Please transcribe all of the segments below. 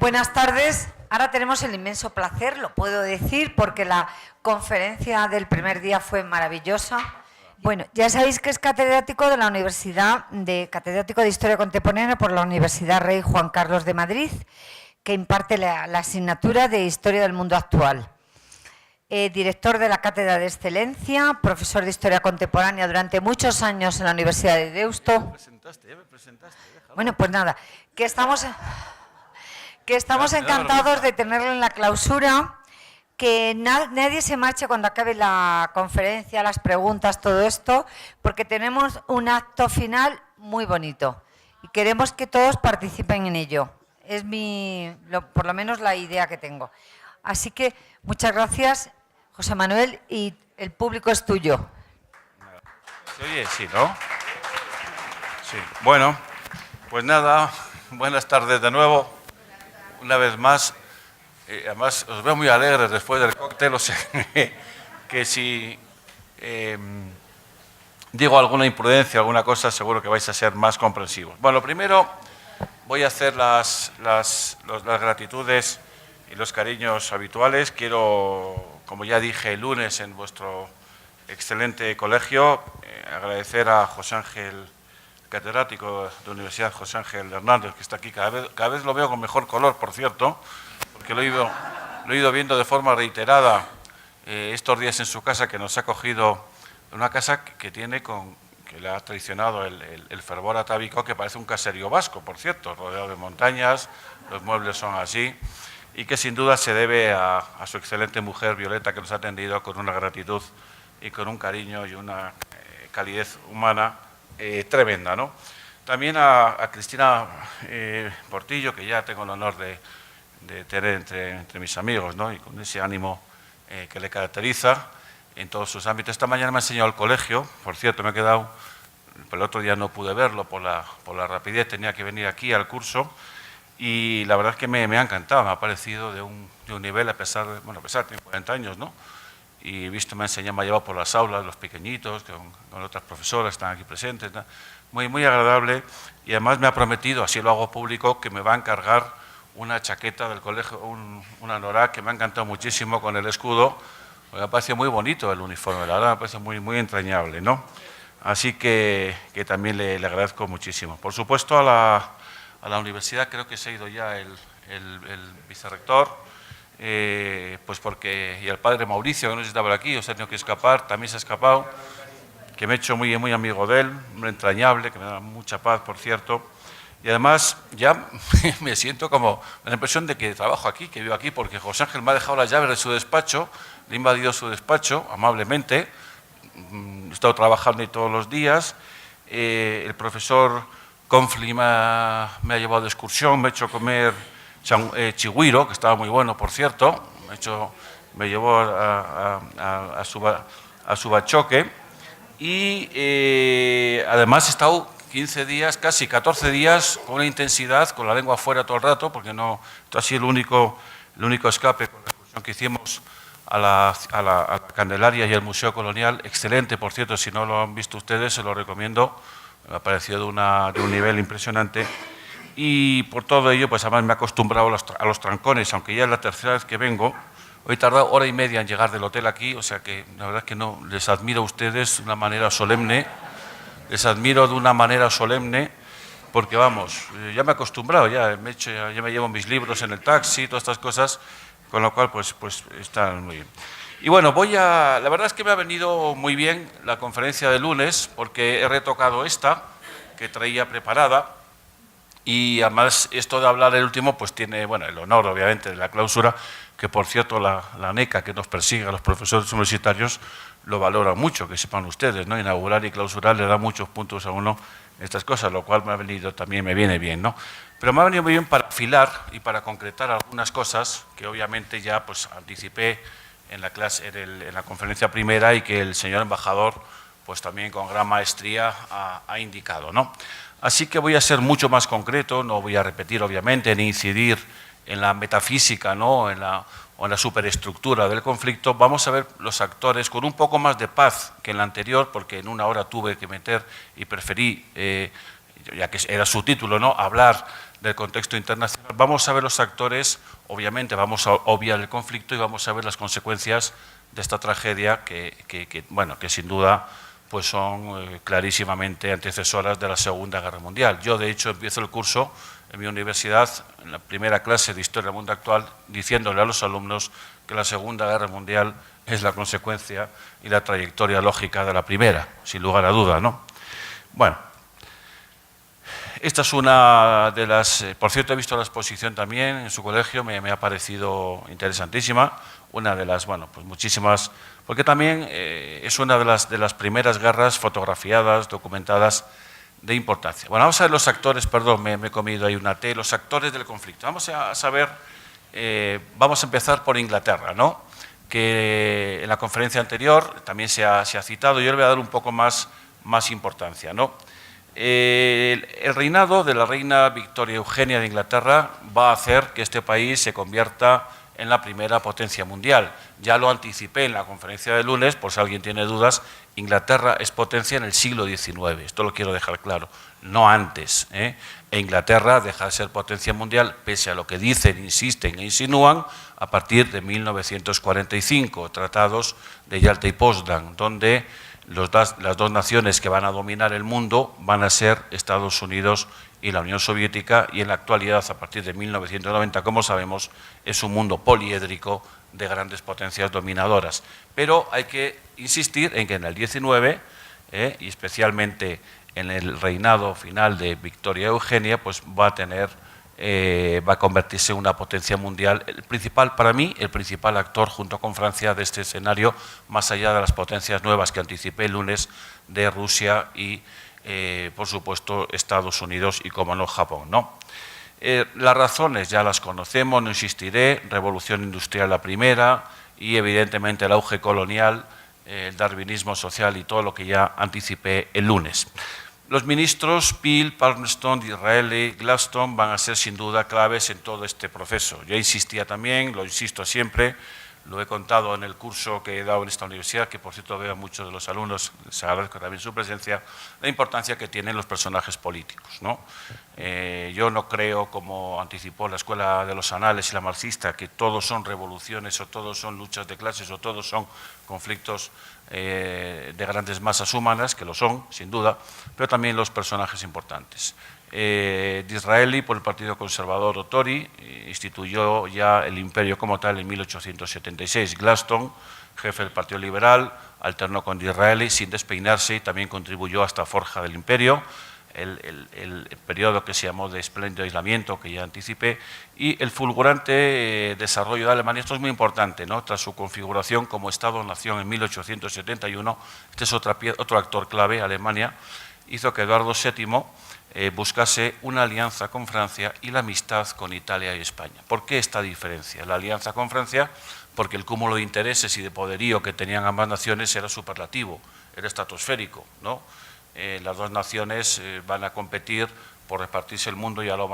Buenas tardes. Ahora tenemos el inmenso placer, lo puedo decir, porque la conferencia del primer día fue maravillosa. Bueno, ya sabéis que es catedrático de la catedrático de Historia Contemporánea por la Universidad Rey Juan Carlos de Madrid, que imparte la asignatura de Historia del Mundo Actual. Director de la Cátedra de Excelencia, profesor de Historia Contemporánea durante muchos años en la Universidad de Deusto. Ya me presentaste, déjalo. Bueno, pues nada, que estamos encantados de tenerlo en la clausura, que nadie se marche cuando acabe la conferencia, las preguntas, todo esto, porque tenemos un acto final muy bonito y queremos que todos participen en ello. Es por lo menos la idea que tengo. Así que muchas gracias, José Manuel, y el público es tuyo. ¿Se oye? Sí, ¿no? Sí. Bueno, pues nada, buenas tardes de nuevo. Una vez más, además os veo muy alegres después del cóctel, o sea, que si digo alguna imprudencia, alguna cosa, seguro que vais a ser más comprensivos. Bueno, primero voy a hacer las gratitudes y los cariños habituales. Quiero, como ya dije el lunes en vuestro excelente colegio, agradecer a José Ángel, catedrático de la Universidad José Ángel Hernández, que está aquí. Cada vez lo veo con mejor color, por cierto, porque lo he ido viendo de forma reiterada estos días en su casa, que nos ha cogido una casa que tiene que le ha traicionado el fervor atávico, que parece un caserío vasco, por cierto, rodeado de montañas, los muebles son así, y que sin duda se debe a su excelente mujer, Violeta, que nos ha atendido con una gratitud y con un cariño y una calidez humana tremenda, ¿no? También a Cristina Portillo, que ya tengo el honor de tener entre mis amigos, ¿no? Y con ese ánimo que le caracteriza en todos sus ámbitos. Esta mañana me ha enseñado el colegio, por cierto, me he quedado, el otro día no pude verlo por la rapidez, tenía que venir aquí al curso, y la verdad es que me ha encantado, me ha parecido de un nivel, a pesar de tener 40 años, ¿no? Y visto, me ha enseñado, me ha llevado por las aulas, los pequeñitos, con otras profesoras que están aquí presentes, ¿no? Muy agradable, y además me ha prometido, así lo hago público, que me va a encargar una chaqueta del colegio, una anorak, que me ha encantado muchísimo con el escudo. Me parece muy bonito el uniforme, la verdad me parece muy entrañable, ¿no? Así que también le agradezco muchísimo. Por supuesto, a la universidad creo que se ha ido ya el vicerrector, pues porque, y el padre Mauricio, que no estaba aquí, os ha tenido que escapar, también se ha escapado, que me he hecho muy amigo de él, muy entrañable, que me da mucha paz, por cierto, y además ya me siento como la impresión de que trabajo aquí, que vivo aquí, porque José Ángel me ha dejado las llaves de su despacho, le he invadido su despacho amablemente, he estado trabajando ahí todos los días, el profesor Confli me ha llevado de excursión, me ha hecho comer chigüiro, que estaba muy bueno, por cierto, me llevó a su bachoque, y además he estado 15 días, casi 14 días, con una intensidad, con la lengua afuera todo el rato, porque no, esto ha sido el único escape con la excursión que hicimos a la Candelaria y el Museo Colonial, excelente, por cierto, si no lo han visto ustedes, se lo recomiendo, me ha parecido de un nivel impresionante. Y por todo ello, pues además me he acostumbrado a los trancones, aunque ya es la tercera vez que vengo. Hoy he tardado hora y media en llegar del hotel aquí, o sea que la verdad es que no, les admiro a ustedes de una manera solemne, porque vamos, ya me he acostumbrado, ya me llevo mis libros en el taxi, todas estas cosas, con lo cual pues están muy bien. Y bueno, la verdad es que me ha venido muy bien la conferencia de lunes, porque he retocado esta, que traía preparada, y además esto de hablar el último pues tiene, bueno, el honor obviamente de la clausura, que por cierto la ANECA, que nos persigue a los profesores universitarios, lo valora mucho, que sepan ustedes, ¿no? Inaugurar y clausurar le da muchos puntos a uno en estas cosas, lo cual me viene bien, ¿no? Pero me ha venido muy bien para afilar y para concretar algunas cosas que obviamente ya pues anticipé en la clase, en la conferencia primera, y que el señor embajador pues también con gran maestría ha indicado, ¿no? Así que voy a ser mucho más concreto, no voy a repetir obviamente ni incidir en la metafísica, ¿no? o en la superestructura del conflicto. Vamos a ver los actores con un poco más de paz que en la anterior, porque en una hora tuve que meter y preferí, ya que era su título, ¿no? Hablar del contexto internacional. Vamos a ver los actores, obviamente vamos a obviar el conflicto y vamos a ver las consecuencias de esta tragedia que sin duda pues son clarísimamente antecesoras de la Segunda Guerra Mundial. Yo, de hecho, empiezo el curso en mi universidad, en la primera clase de Historia del Mundo Actual, diciéndole a los alumnos que la Segunda Guerra Mundial es la consecuencia y la trayectoria lógica de la primera, sin lugar a duda, ¿no? Bueno, esta es una de las... Por cierto, he visto la exposición también en su colegio, me ha parecido interesantísima, una de las, bueno, pues muchísimas... Porque también es una de las primeras guerras fotografiadas, documentadas, de importancia. Bueno, vamos a ver los actores, perdón, me he comido ahí una T, los actores del conflicto. Vamos a saber, vamos a empezar por Inglaterra, ¿no? Que en la conferencia anterior también se ha citado, yo le voy a dar un poco más importancia, ¿no? El reinado de la reina Victoria Eugenia de Inglaterra va a hacer que este país se convierta en la primera potencia mundial. Ya lo anticipé en la conferencia de lunes, por si alguien tiene dudas, Inglaterra es potencia en el siglo XIX, esto lo quiero dejar claro, no antes. E Inglaterra deja de ser potencia mundial, pese a lo que dicen, insisten e insinúan, a partir de 1945, tratados de Yalta y Potsdam, donde las dos naciones que van a dominar el mundo van a ser Estados Unidos y la Unión Soviética, y en la actualidad, a partir de 1990, como sabemos, es un mundo poliédrico de grandes potencias dominadoras. Pero hay que insistir en que en el 19, y especialmente en el reinado final de Victoria Eugenia, pues va a convertirse en una potencia mundial. El principal, para mí, el principal actor, junto con Francia, de este escenario, más allá de las potencias nuevas que anticipé el lunes, de Rusia y por supuesto, Estados Unidos y, como no, Japón, ¿no? Las razones ya las conocemos, no insistiré: revolución industrial la primera y, evidentemente, el auge colonial, el darwinismo social y todo lo que ya anticipé el lunes. Los ministros Peel, Palmerston, Disraeli, Gladstone van a ser, sin duda, claves en todo este proceso. Yo insistía también, lo insisto siempre, lo he contado en el curso que he dado en esta universidad, que por cierto veo a muchos de los alumnos, les agradezco también su presencia, la importancia que tienen los personajes políticos, ¿no? Yo no creo, como anticipó la Escuela de los Anales y la marxista, que todos son revoluciones o todos son luchas de clases o todos son conflictos de grandes masas humanas, que lo son, sin duda, pero también los personajes importantes. Disraeli, por el Partido Conservador o Tory, instituyó ya el imperio como tal en 1876. Gladstone, jefe del Partido Liberal, alternó con Disraeli sin despeinarse y también contribuyó a esta forja del imperio, el periodo que se llamó de espléndido aislamiento, que ya anticipé, y el fulgurante desarrollo de Alemania. Esto es muy importante, ¿no? Tras su configuración como Estado-nación en 1871, este es otro actor clave. Alemania hizo que Eduardo VII buscase una alianza con Francia y la amistad con Italia y España. ¿Por qué esta diferencia? La alianza con Francia, porque el cúmulo de intereses y de poderío que tenían ambas naciones era superlativo, era estratosférico, ¿no? Las dos naciones van a competir por repartirse el mundo y lo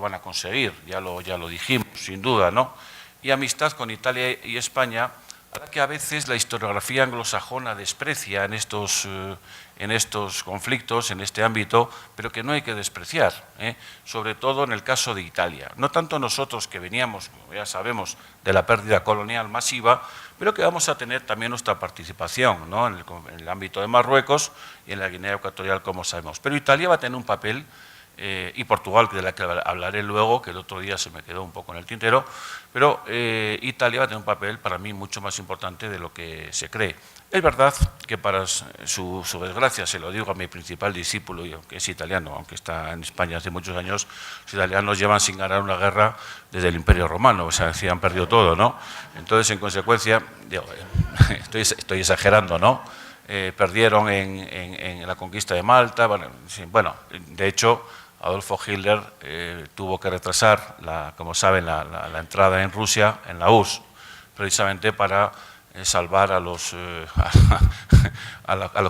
van a conseguir, ya lo dijimos, sin duda, ¿no? Y amistad con Italia y España, que a veces la historiografía anglosajona desprecia en estos conflictos, en este ámbito, pero que no hay que despreciar, sobre todo en el caso de Italia. No tanto nosotros, que veníamos, como ya sabemos, de la pérdida colonial masiva, pero que vamos a tener también nuestra participación, ¿no? en el ámbito de Marruecos y en la Guinea Ecuatorial, como sabemos. Pero Italia va a tener un papel, y Portugal, de la que hablaré luego, que el otro día se me quedó un poco en el tintero, pero Italia va a tener un papel para mí mucho más importante de lo que se cree. Es verdad que, para su desgracia, se lo digo a mi principal discípulo, que es italiano, aunque está en España hace muchos años, los italianos llevan sin ganar una guerra desde el Imperio Romano, o sea, han perdido todo, ¿no? Entonces, en consecuencia, digo, estoy exagerando, ¿no? Perdieron en la conquista de Malta, bueno, de hecho, Adolfo Hitler tuvo que retrasar, como saben, la entrada en Rusia, en la URSS, precisamente para salvar a lo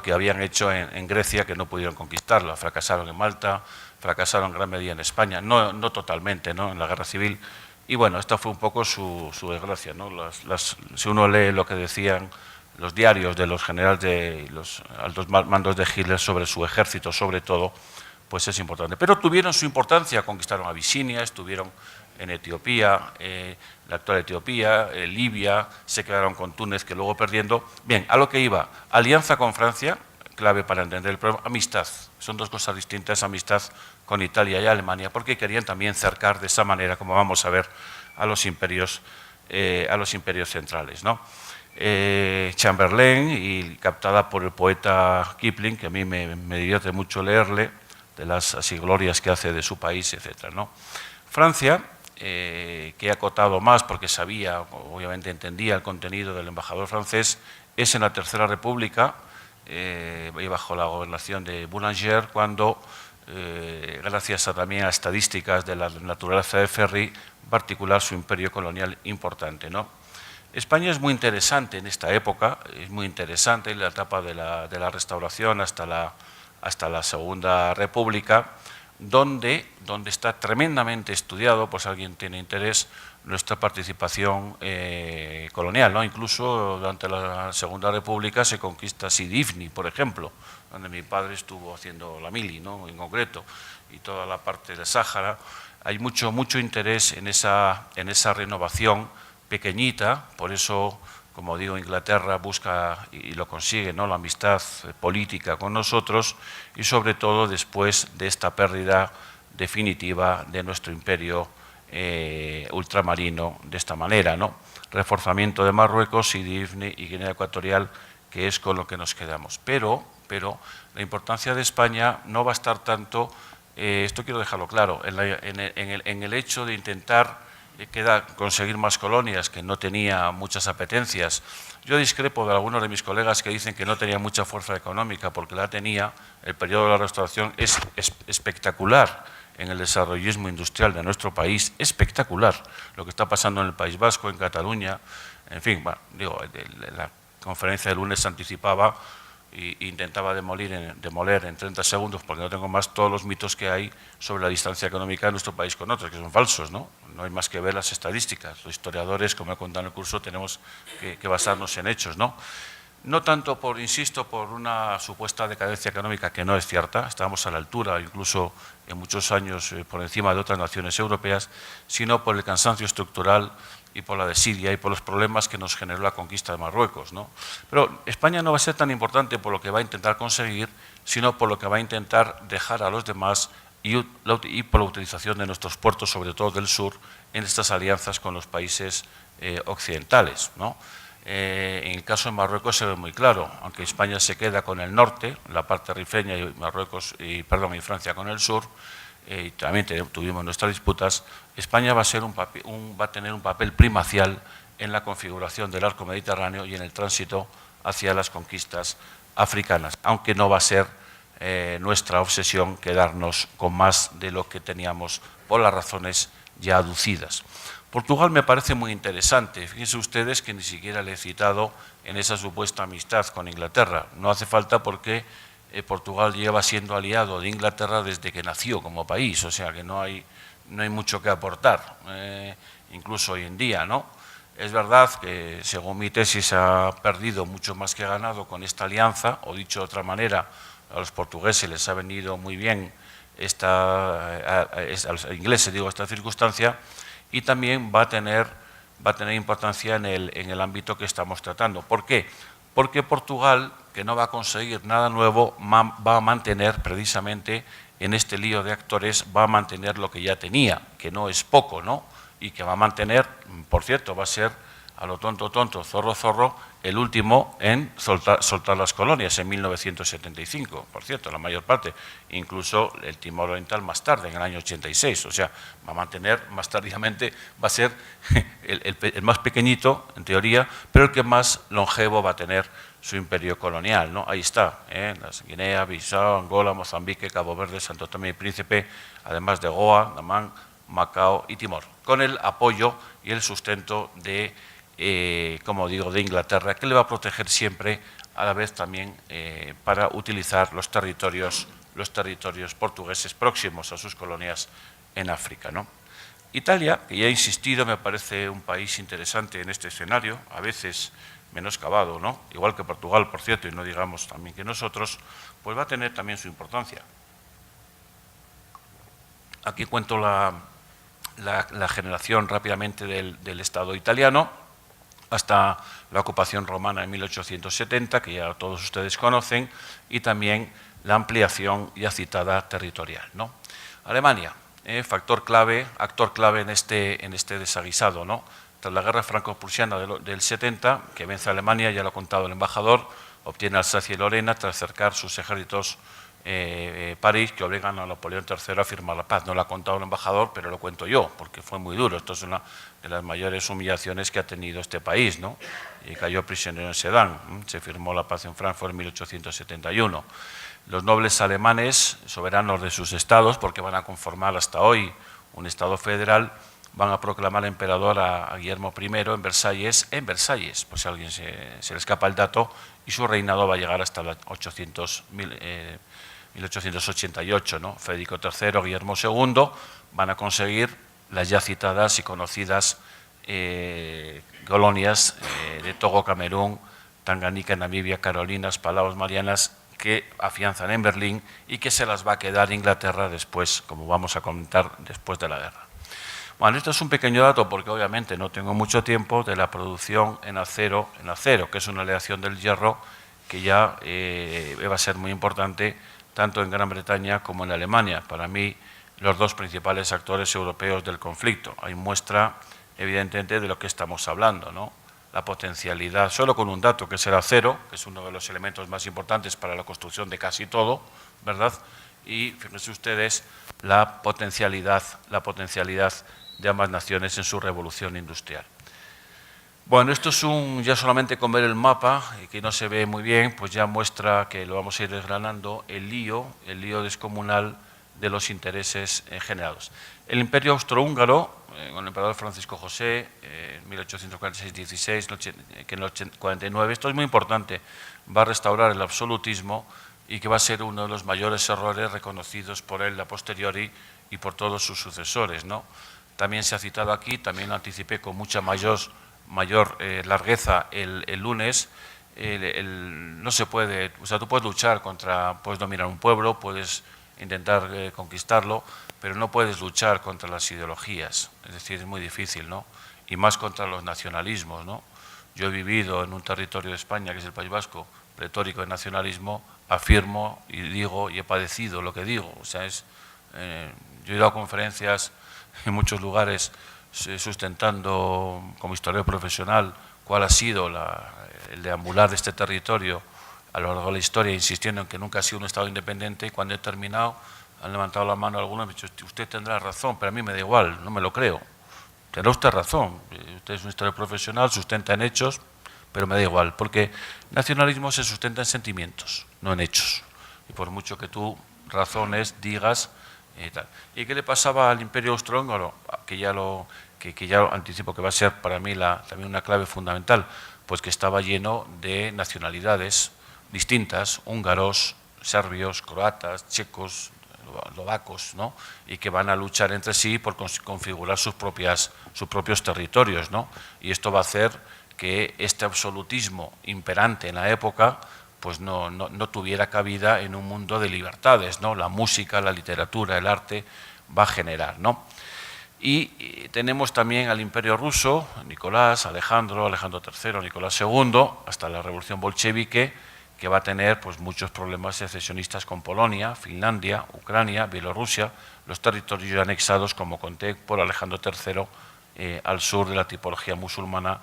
que habían hecho en Grecia, que no pudieron conquistarla. Fracasaron en Malta, fracasaron en gran medida en España, no totalmente, ¿no? En la guerra civil. Y bueno, esta fue un poco su desgracia, ¿no? Si uno lee lo que decían los diarios de los generales, de los altos mandos de Hitler sobre su ejército, sobre todo, pues es importante. Pero tuvieron su importancia, conquistaron Abisinia, estuvieron en Etiopía, la actual Etiopía, Libia, se quedaron con Túnez, que luego perdiendo. Bien, a lo que iba, alianza con Francia, clave para entender el problema, amistad, son dos cosas distintas, amistad con Italia y Alemania, porque querían también cercar de esa manera, como vamos a ver, a los imperios centrales, ¿no? Chamberlain, y captada por el poeta Kipling, que a mí me divierte mucho leerle, de las así glorias que hace de su país, etc., ¿no? Francia, que he acotado más porque sabía, obviamente entendía el contenido del embajador francés, es en la Tercera República, y bajo la gobernación de Boulanger, cuando, gracias también a estadísticas de la naturaleza de Ferry, en particular su imperio colonial importante, ¿no? España es muy interesante en esta época, es muy interesante en la etapa de la Restauración hasta la Segunda República, donde está tremendamente estudiado, pues alguien tiene interés, nuestra participación colonial, ¿no? Incluso durante la Segunda República se conquista Sidifni, por ejemplo, donde mi padre estuvo haciendo la mili, ¿no? En concreto, y toda la parte del Sáhara. Hay mucho interés en esa renovación pequeñita, por eso, como digo, Inglaterra busca y lo consigue, ¿no?, la amistad política con nosotros, y sobre todo después de esta pérdida definitiva de nuestro imperio ultramarino de esta manera, ¿no? Reforzamiento de Marruecos, Sidifni y Guinea Ecuatorial, que es con lo que nos quedamos. Pero la importancia de España no va a estar tanto, esto quiero dejarlo claro, en el hecho de intentar conseguir más colonias, que no tenía muchas apetencias. Yo discrepo de algunos de mis colegas que dicen que no tenía mucha fuerza económica, porque la tenía. El periodo de la Restauración es espectacular en el desarrollismo industrial de nuestro país, espectacular lo que está pasando en el País Vasco, en Cataluña, en fin, bueno, digo, la conferencia del lunes anticipaba e intentaba demoler en 30 segundos, porque no tengo más, todos los mitos que hay sobre la distancia económica de nuestro país con otros, que son falsos, ¿no? No hay más que ver las estadísticas. Los historiadores, como he contado en el curso, tenemos que basarnos en hechos, ¿no? No tanto insisto, por una supuesta decadencia económica, que no es cierta, estábamos a la altura, incluso en muchos años por encima de otras naciones europeas, sino por el cansancio estructural y por la desidia y por los problemas que nos generó la conquista de Marruecos, ¿no? Pero España no va a ser tan importante por lo que va a intentar conseguir, sino por lo que va a intentar dejar a los demás y por la utilización de nuestros puertos, sobre todo del sur, en estas alianzas con los países occidentales, ¿no? En el caso de Marruecos se ve muy claro, aunque España se queda con el norte, la parte rifeña, y Francia con el sur, y también tuvimos nuestras disputas, España va a tener un papel primacial en la configuración del arco mediterráneo y en el tránsito hacia las conquistas africanas, aunque no va a ser nuestra obsesión quedarnos con más de lo que teníamos por las razones ya aducidas. Portugal me parece muy interesante. Fíjense ustedes que ni siquiera le he citado en esa supuesta amistad con Inglaterra. No hace falta, porque Portugal lleva siendo aliado de Inglaterra desde que nació como país, o sea que no hay mucho que aportar, incluso hoy en día, ¿no? Es verdad que, según mi tesis, ha perdido mucho más que ganado con esta alianza, o dicho de otra manera, a los portugueses les ha venido muy bien a los ingleses, digo, esta circunstancia, y también va a tener importancia en el ámbito que estamos tratando. ¿Por qué? Porque Portugal, que no va a conseguir nada nuevo, va a mantener precisamente en este lío de actores, va a mantener lo que ya tenía, que no es poco, ¿no? Y que va a mantener, por cierto, va a ser a lo tonto, zorro, el último en soltar las colonias en 1975, por cierto, la mayor parte, incluso el Timor Oriental más tarde, en el año 86, o sea, va a mantener más tardíamente, va a ser el más pequeñito, en teoría, pero el que más longevo va a tener su imperio colonial, ¿no? Ahí está, las Guinea, Bissau, Angola, Mozambique, Cabo Verde, Santo Tomé y Príncipe, además de Goa, Damán, Macao y Timor, con el apoyo y el sustento de, como digo, de Inglaterra, que le va a proteger siempre, a la vez también para utilizar los territorios portugueses próximos a sus colonias en África, ¿no? Italia, que ya he insistido, me parece un país interesante en este escenario, a veces menoscabado, ¿no? Igual que Portugal, por cierto, y no digamos también que nosotros, pues va a tener también su importancia. Aquí cuento la generación rápidamente del Estado italiano hasta la ocupación romana en 1870, que ya todos ustedes conocen, y también la ampliación ya citada territorial, ¿no? Alemania, factor clave, actor clave en este desaguisado, ¿no? Tras la guerra franco-prusiana del 70, que vence a Alemania, ya lo ha contado el embajador, obtiene Alsacia y Lorena tras acercar sus ejércitos París, que obligan a Napoleón III a firmar la paz. No lo ha contado el embajador, pero lo cuento yo, porque fue muy duro. Esto es una de las mayores humillaciones que ha tenido este país, ¿no? Y cayó prisionero en Sedan. Se firmó la paz en Frankfurt en 1871. Los nobles alemanes, soberanos de sus estados, porque van a conformar hasta hoy un estado federal, van a proclamar emperador a Guillermo I en Versalles, pues si a alguien se le escapa el dato, y su reinado va a llegar hasta los 1888, ¿no? Federico III, Guillermo II, van a conseguir las ya citadas y conocidas colonias de Togo, Camerún, Tanganica, Namibia, Carolinas, Palaos, Marianas, que afianzan en Berlín y que se las va a quedar Inglaterra después, como vamos a comentar, después de la guerra. Bueno, esto es un pequeño dato porque obviamente no tengo mucho tiempo de la producción en acero, que es una aleación del hierro que ya va a ser muy importante tanto en Gran Bretaña como en Alemania. Para mí, los dos principales actores europeos del conflicto. Hay muestra, evidentemente, de lo que estamos hablando, ¿no? La potencialidad, solo con un dato, que es el acero, que es uno de los elementos más importantes para la construcción de casi todo, ¿verdad? Y fíjense ustedes la potencialidad de ambas naciones en su revolución industrial. Bueno, esto es ya solamente con ver el mapa, que no se ve muy bien, pues ya muestra que lo vamos a ir desgranando, el lío descomunal de los intereses generados. El Imperio Austrohúngaro, con el emperador Francisco José, en 1846-16, que en el 49, esto es muy importante, va a restaurar el absolutismo y que va a ser uno de los mayores errores reconocidos por él a posteriori y por todos sus sucesores, ¿no? También se ha citado aquí, también lo anticipé con mucha mayor largueza el lunes. No se puede, o sea, tú puedes luchar puedes dominar un pueblo, puedes intentar conquistarlo, pero no puedes luchar contra las ideologías, es decir, es muy difícil, ¿no? Y más contra los nacionalismos, ¿no? Yo he vivido en un territorio de España, que es el País Vasco, pletórico de nacionalismo, afirmo y digo y he padecido lo que digo, o sea, yo he ido a conferencias en muchos lugares sustentando como historiador profesional cuál ha sido el deambular de este territorio a lo largo de la historia, insistiendo en que nunca ha sido un Estado independiente, y cuando he terminado han levantado la mano algunos y me han dicho, usted tendrá razón, pero a mí me da igual, no me lo creo. Tendrá usted razón, usted es un historiador profesional, sustenta en hechos, pero me da igual, porque nacionalismo se sustenta en sentimientos, no en hechos. Y por mucho que tú razones, digas, tal. ¿Y qué le pasaba al Imperio Austrohúngaro? Que ya lo anticipo que va a ser para mí también una clave fundamental, pues que estaba lleno de nacionalidades distintas, húngaros, serbios, croatas, checos, eslovacos, ¿no? Y que van a luchar entre sí por configurar sus propios territorios, ¿no? Y esto va a hacer que este absolutismo imperante en la época pues no tuviera cabida en un mundo de libertades, ¿no? La música, la literatura, el arte va a generar, ¿no? Y tenemos también al Imperio Ruso, Alejandro III, Nicolás II, hasta la Revolución Bolchevique, que va a tener pues muchos problemas secesionistas con Polonia, Finlandia, Ucrania, Bielorrusia, los territorios anexados, como conté, por Alejandro III al sur de la tipología musulmana,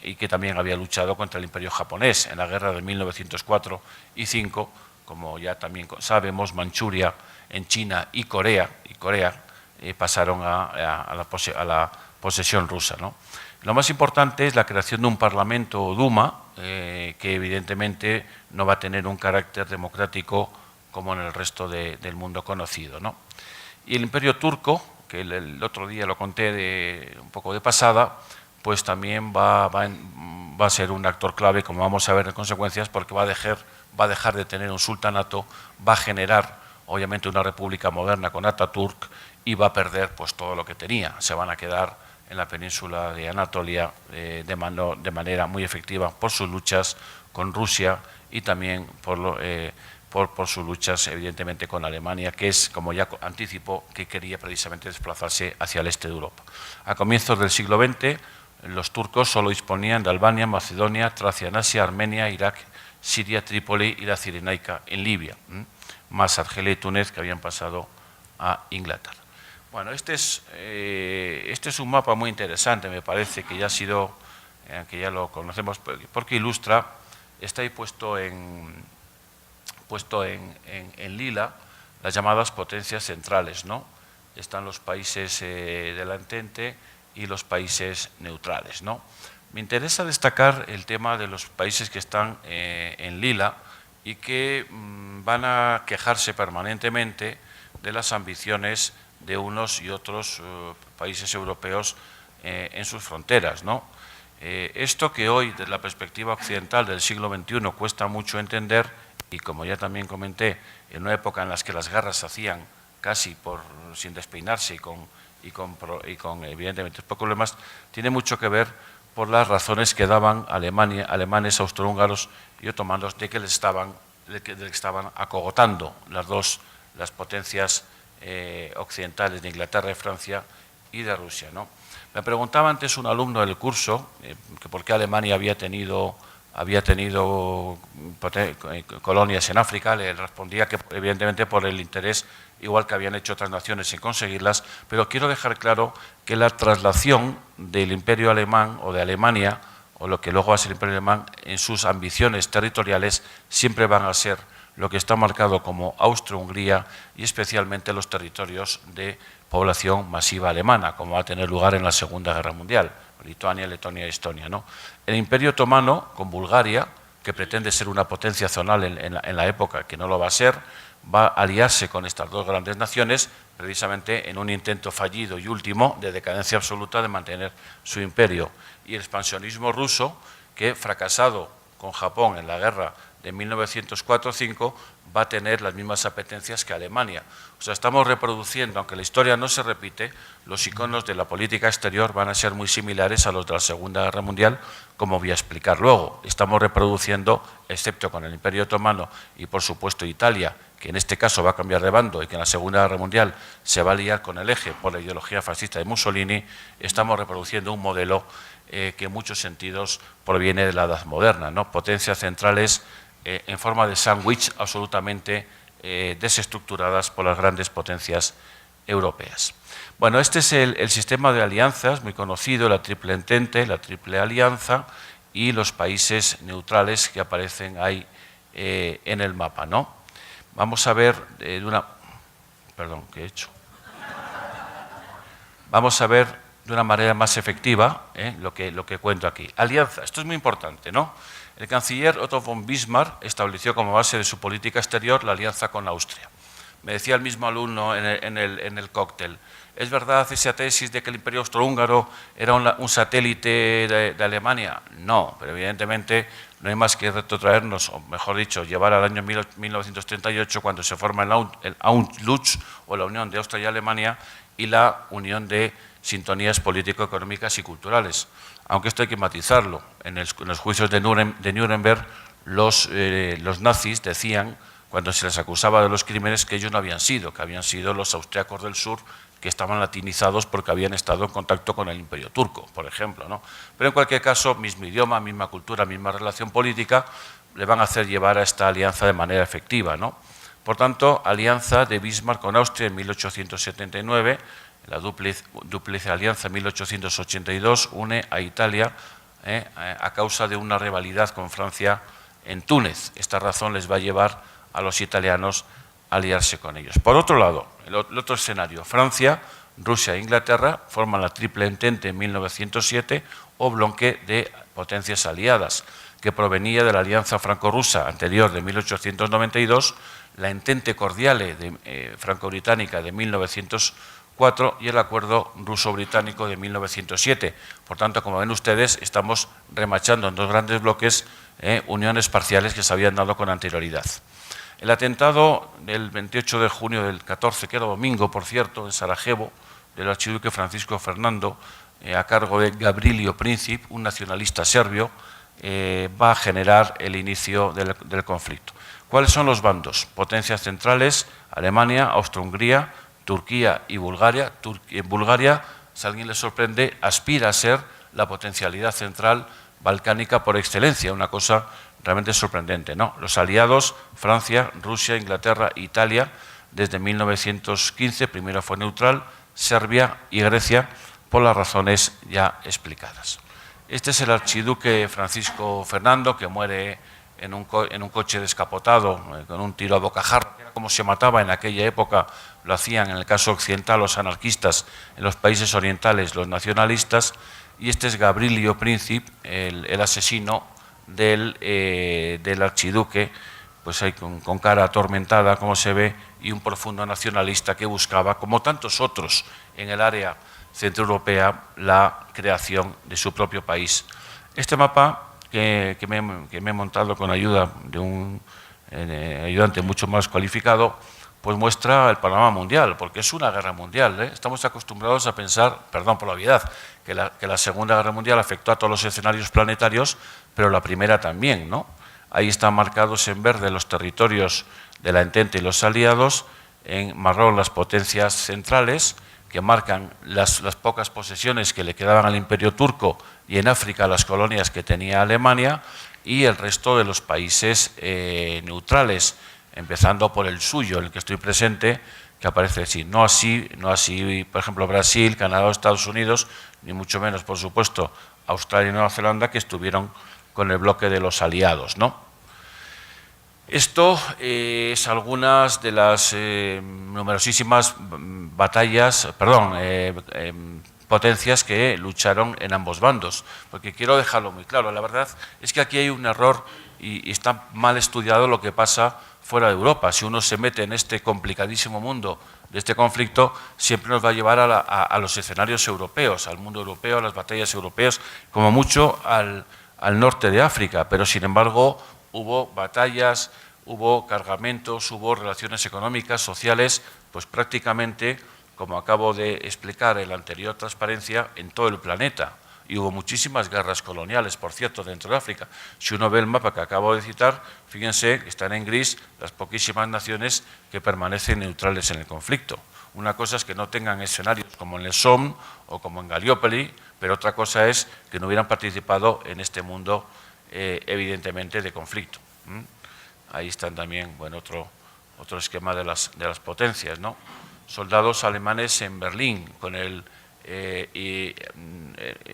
y que también había luchado contra el Imperio japonés en la guerra de 1904 y 5, como ya también sabemos, Manchuria en China y Corea pasaron a la posesión rusa, ¿no? Lo más importante es la creación de un parlamento o Duma, que evidentemente no va a tener un carácter democrático como en el resto del mundo conocido, ¿no? Y el Imperio turco, que el otro día lo conté un poco de pasada, pues también va a ser un actor clave, como vamos a ver en consecuencias, porque va a dejar de tener un sultanato, va a generar obviamente una república moderna con Ataturk y va a perder pues todo lo que tenía. Se van a quedar en la península de Anatolia de manera muy efectiva por sus luchas con Rusia y también por sus luchas, evidentemente, con Alemania, que es, como ya anticipó, que quería precisamente desplazarse hacia el este de Europa. A comienzos del siglo XX, los turcos solo disponían de Albania, Macedonia, Tracia en Asia, Armenia, Irak, Siria, Trípoli y la Cirenaica en Libia, más Argelia y Túnez, que habían pasado a Inglaterra. Bueno, este es un mapa muy interesante, me parece, que ya ha sido, que ya lo conocemos, porque ilustra, está ahí puesto en lila, las llamadas potencias centrales, ¿no? Están los países de la Entente y los países neutrales, ¿no? Me interesa destacar el tema de los países que están en lila y que van a quejarse permanentemente de las ambiciones de unos y otros países europeos en sus fronteras, ¿no? Esto que hoy, desde la perspectiva occidental del siglo XXI, cuesta mucho entender, y como ya también comenté, en una época en la que las guerras se hacían casi sin despeinarse y con evidentemente pocos problemas, tiene mucho que ver por las razones que daban alemanes, austrohúngaros y otomanos de que les estaban acogotando las potencias occidentales de Inglaterra y Francia y de Rusia, ¿no? Me preguntaba antes un alumno del curso que por qué Alemania había tenido colonias en África. Le respondía que evidentemente por el interés, igual que habían hecho otras naciones en conseguirlas, pero quiero dejar claro que la traslación del Imperio Alemán o de Alemania, o lo que luego va a ser el Imperio Alemán, en sus ambiciones territoriales siempre van a ser lo que está marcado como Austro-Hungría y especialmente los territorios de población masiva alemana, como va a tener lugar en la Segunda Guerra Mundial, Lituania, Letonia y Estonia, ¿no? El Imperio Otomano, con Bulgaria, que pretende ser una potencia zonal en la época, que no lo va a ser, va a aliarse con estas dos grandes naciones, precisamente en un intento fallido y último de decadencia absoluta de mantener su imperio. Y el expansionismo ruso, que fracasado con Japón en la guerra de 1904-5, va a tener las mismas apetencias que Alemania. O sea, estamos reproduciendo, aunque la historia no se repite, los iconos de la política exterior van a ser muy similares a los de la Segunda Guerra Mundial, como voy a explicar luego. Estamos reproduciendo, excepto con el Imperio Otomano y, por supuesto, Italia, que en este caso va a cambiar de bando y que en la Segunda Guerra Mundial se va a liar con el eje por la ideología fascista de Mussolini, estamos reproduciendo un modelo que en muchos sentidos proviene de la Edad Moderna, ¿no? Potencias centrales en forma de sándwich absolutamente desestructuradas por las grandes potencias europeas. Bueno, este es el sistema de alianzas muy conocido, la Triple Entente, la Triple Alianza y los países neutrales que aparecen ahí en el mapa, ¿no? Vamos a ver Vamos a ver de una manera más efectiva lo que cuento aquí. Alianza, esto es muy importante, ¿no? El canciller Otto von Bismarck estableció como base de su política exterior la alianza con Austria. Me decía el mismo alumno en el cóctel, ¿es verdad esa tesis de que el Imperio Austrohúngaro era un satélite de Alemania? No, pero evidentemente no hay más que retrotraernos, o mejor dicho, llevar al año 1938, cuando se forma el Auschwitz, o la Unión de Austria y Alemania, y la Unión de Sintonías Político-Económicas y Culturales. Aunque esto hay que matizarlo. En los juicios de Nuremberg, los nazis decían, cuando se les acusaba de los crímenes, que ellos no habían sido, que habían sido los austriacos del sur, que estaban latinizados porque habían estado en contacto con el Imperio Turco, por ejemplo, ¿no? Pero en cualquier caso, mismo idioma, misma cultura, misma relación política, le van a hacer llevar a esta alianza de manera efectiva, ¿no? Por tanto, alianza de Bismarck con Austria en 1879, la dúplice alianza en 1882 une a Italia a causa de una rivalidad con Francia en Túnez. Esta razón les va a llevar a los italianos a aliarse con ellos. Por otro lado, el otro escenario, Francia, Rusia e Inglaterra forman la Triple Entente en 1907, o bloque de potencias aliadas, que provenía de la alianza franco-rusa anterior de 1892, la Entente Cordiale franco-británica de 1904 y el acuerdo ruso-británico de 1907. Por tanto, como ven ustedes, estamos remachando en dos grandes bloques uniones parciales que se habían dado con anterioridad. El atentado del 28 de junio del 14, que era domingo, por cierto, en Sarajevo, del archiduque Francisco Fernando, a cargo de Gavrilo Princip, un nacionalista serbio, va a generar el inicio del conflicto. ¿Cuáles son los bandos? Potencias centrales, Alemania, Austria-Hungría, Turquía y Bulgaria. Bulgaria, si a alguien le sorprende, aspira a ser la potencialidad central balcánica por excelencia, una cosa realmente sorprendente, ¿no? Los aliados, Francia, Rusia, Inglaterra, Italia, desde 1915, primero fue neutral, Serbia y Grecia, por las razones ya explicadas. Este es el archiduque Francisco Fernando, que muere en un coche descapotado, con un tiro a bocajarro, como se mataba en aquella época, lo hacían en el caso occidental los anarquistas, en los países orientales los nacionalistas, y este es Gabrielio Princip, el asesino del archiduque, pues ahí con cara atormentada, como se ve, y un profundo nacionalista que buscaba, como tantos otros en el área centroeuropea, la creación de su propio país. Este mapa que me he montado con ayuda de un ayudante mucho más cualificado, pues muestra el panorama mundial, porque es una guerra mundial, ¿eh? Estamos acostumbrados a pensar, perdón por la obviedad, que la Segunda Guerra Mundial afectó a todos los escenarios planetarios, pero la primera también, ¿no? Ahí están marcados en verde los territorios de la Entente y los aliados, en marrón las potencias centrales, que marcan las pocas posesiones que le quedaban al Imperio Turco, y en África las colonias que tenía Alemania, y el resto de los países neutrales, empezando por el suyo, en el que estoy presente, que aparece así. No así, por ejemplo, Brasil, Canadá o Estados Unidos, ni mucho menos, por supuesto, Australia y Nueva Zelanda, que estuvieron con el bloque de los aliados, ¿no? Esto es algunas de las numerosísimas potencias que lucharon en ambos bandos, porque quiero dejarlo muy claro. La verdad es que aquí hay un error y está mal estudiado lo que pasa fuera de Europa. Si uno se mete en este complicadísimo mundo de este conflicto, siempre nos va a llevar a los escenarios europeos, al mundo europeo, a las batallas europeas, como mucho al norte de África, pero sin embargo hubo batallas, hubo cargamentos, hubo relaciones económicas, sociales, pues prácticamente, como acabo de explicar en la anterior transparencia, en todo el planeta. Y hubo muchísimas guerras coloniales, por cierto, dentro de África. Si uno ve el mapa que acabo de citar, fíjense que están en gris las poquísimas naciones que permanecen neutrales en el conflicto. Una cosa es que no tengan escenarios como en el Somme o como en Gallipoli, pero otra cosa es que no hubieran participado en este mundo, evidentemente, de conflicto. Ahí están también, bueno, otro esquema de las potencias, ¿no? Soldados alemanes en Berlín con el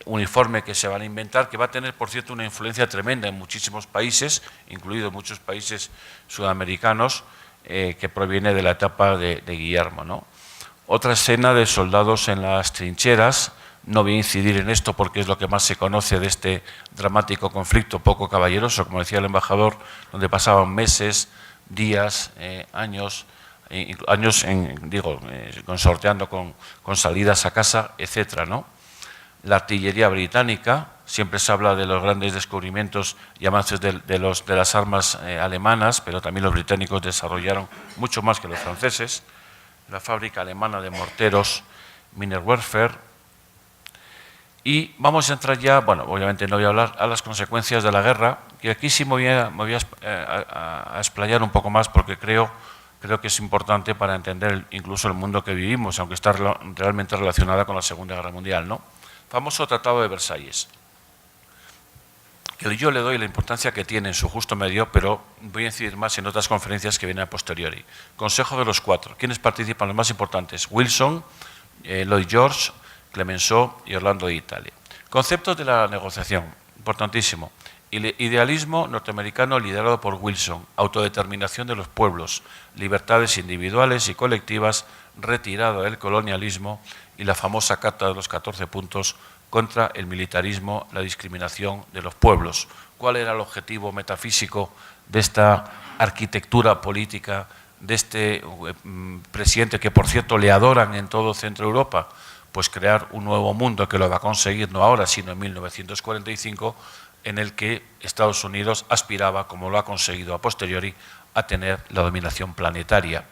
uniforme que se van a inventar, que va a tener, por cierto, una influencia tremenda en muchísimos países, incluidos muchos países sudamericanos, que proviene de la etapa de Guillermo, ¿no? Otra escena de soldados en las trincheras. No voy a incidir en esto porque es lo que más se conoce de este dramático conflicto poco caballeroso, como decía el embajador, donde pasaban meses, días, años consorteando con salidas a casa, etcétera, ¿no? La artillería británica, siempre se habla de los grandes descubrimientos y avances de las armas alemanas, pero también los británicos desarrollaron mucho más que los franceses. La fábrica alemana de morteros, Minerwerfer. Y vamos a entrar ya, bueno, obviamente no voy a hablar a las consecuencias de la guerra, que aquí sí me voy a explayar un poco más porque creo que es importante para entender incluso el mundo que vivimos, aunque está realmente relacionada con la Segunda Guerra Mundial, ¿no? Famoso Tratado de Versalles, que yo le doy la importancia que tiene en su justo medio, pero voy a incidir más en otras conferencias que vienen a posteriori. Consejo de los Cuatro. ¿Quiénes participan? Los más importantes: Wilson, Lloyd George, Clemenceau y Orlando de Italia. Conceptos de la negociación, importantísimo. Idealismo norteamericano liderado por Wilson, autodeterminación de los pueblos, libertades individuales y colectivas, retirada del colonialismo y la famosa Carta de los 14 puntos contra el militarismo, la discriminación de los pueblos. ¿Cuál era el objetivo metafísico de esta arquitectura política, de este presidente que, por cierto, le adoran en todo Centro Europa? Pues crear un nuevo mundo que lo va a conseguir no ahora, sino en 1945, en el que Estados Unidos aspiraba, como lo ha conseguido a posteriori, a tener la dominación planetaria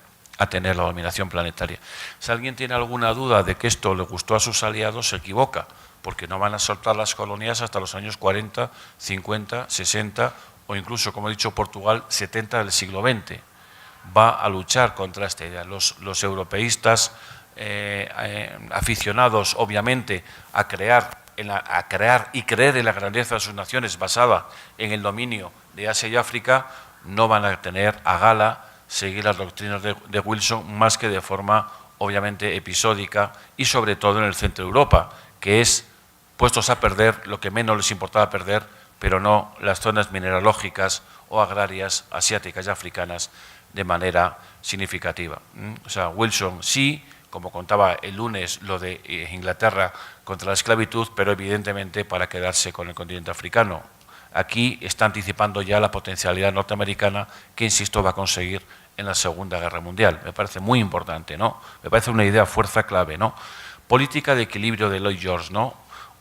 a tener la dominación planetaria. Si alguien tiene alguna duda de que esto le gustó a sus aliados, se equivoca, porque no van a soltar las colonias hasta los años 40, 50, 60 o incluso, como he dicho, Portugal, 70 del siglo XX. Va a luchar contra esta idea. Los europeístas aficionados, obviamente, a crear y creer en la grandeza de sus naciones basada en el dominio de Asia y África, no van a tener a gala seguir las doctrinas de Wilson más que de forma, obviamente, episódica y sobre todo en el centro de Europa, que es puestos a perder lo que menos les importaba perder, pero no las zonas mineralógicas o agrarias asiáticas y africanas de manera significativa. O sea, Wilson sí, como contaba el lunes lo de Inglaterra contra la esclavitud, pero evidentemente para quedarse con el continente africano. Aquí está anticipando ya la potencialidad norteamericana que, insisto, va a conseguir en la Segunda Guerra Mundial. Me parece muy importante, ¿no? Me parece una idea fuerza clave, ¿no? Política de equilibrio de Lloyd George, ¿no?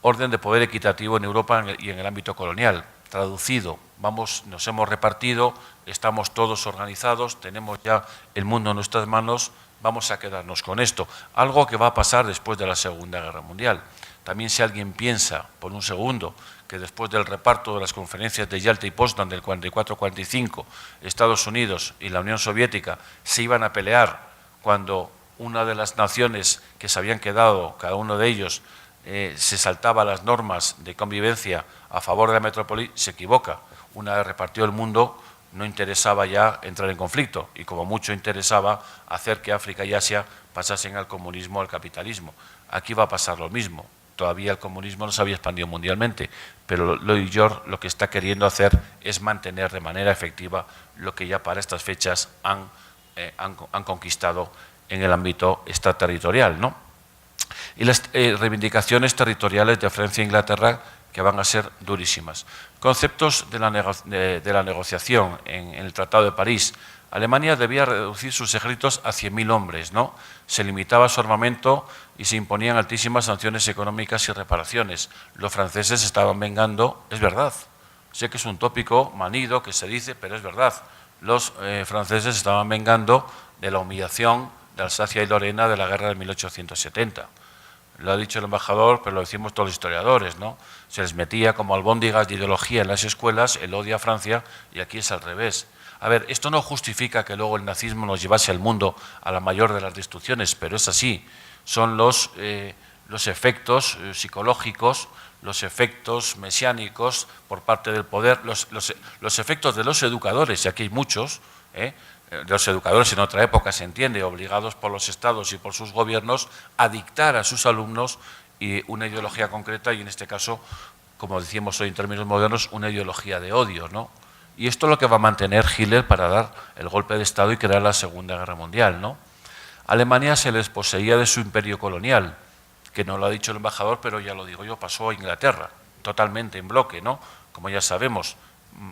Orden de poder equitativo en Europa y en el ámbito colonial. Traducido, nos hemos repartido, estamos todos organizados, tenemos ya el mundo en nuestras manos, vamos a quedarnos con esto. Algo que va a pasar después de la Segunda Guerra Mundial. También si alguien piensa, por un segundo, que después del reparto de las conferencias de Yalta y Potsdam del 44-45, Estados Unidos y la Unión Soviética se iban a pelear cuando una de las naciones que se habían quedado, cada uno de ellos, se saltaba las normas de convivencia a favor de la metrópoli, se equivoca. Una vez repartido el mundo, no interesaba ya entrar en conflicto y como mucho interesaba hacer que África y Asia pasasen al comunismo o al capitalismo. Aquí va a pasar lo mismo. Todavía el comunismo no se había expandido mundialmente, pero Lloyd George lo que está queriendo hacer es mantener de manera efectiva lo que ya para estas fechas han conquistado en el ámbito extraterritorial, ¿no? Y las reivindicaciones territoriales de Francia e Inglaterra, que van a ser durísimas. Conceptos de la negociación en el Tratado de París. Alemania debía reducir sus ejércitos a 100.000 hombres, ¿no? Se limitaba su armamento y se imponían altísimas sanciones económicas y reparaciones. Los franceses estaban vengando, es verdad. Sé que es un tópico manido que se dice, pero es verdad. Los franceses estaban vengando de la humillación de Alsacia y Lorena de la guerra de 1870. Lo ha dicho el embajador, pero lo decimos todos los historiadores, ¿no? Se les metía como albóndigas de ideología en las escuelas, el odio a Francia, y aquí es al revés. A ver, esto no justifica que luego el nazismo nos llevase al mundo a la mayor de las destrucciones, pero es así. Son los efectos psicológicos, los efectos mesiánicos por parte del poder, los efectos de los educadores, y aquí hay muchos, de los educadores en otra época, se entiende, obligados por los estados y por sus gobiernos a dictar a sus alumnos una ideología concreta y en este caso, como decíamos hoy en términos modernos, una ideología de odio, ¿no? Y esto es lo que va a mantener Hitler para dar el golpe de Estado y crear la Segunda Guerra Mundial, ¿no? Alemania se les poseía de su imperio colonial, que no lo ha dicho el embajador, pero ya lo digo yo, pasó a Inglaterra, totalmente en bloque, ¿no? Como ya sabemos,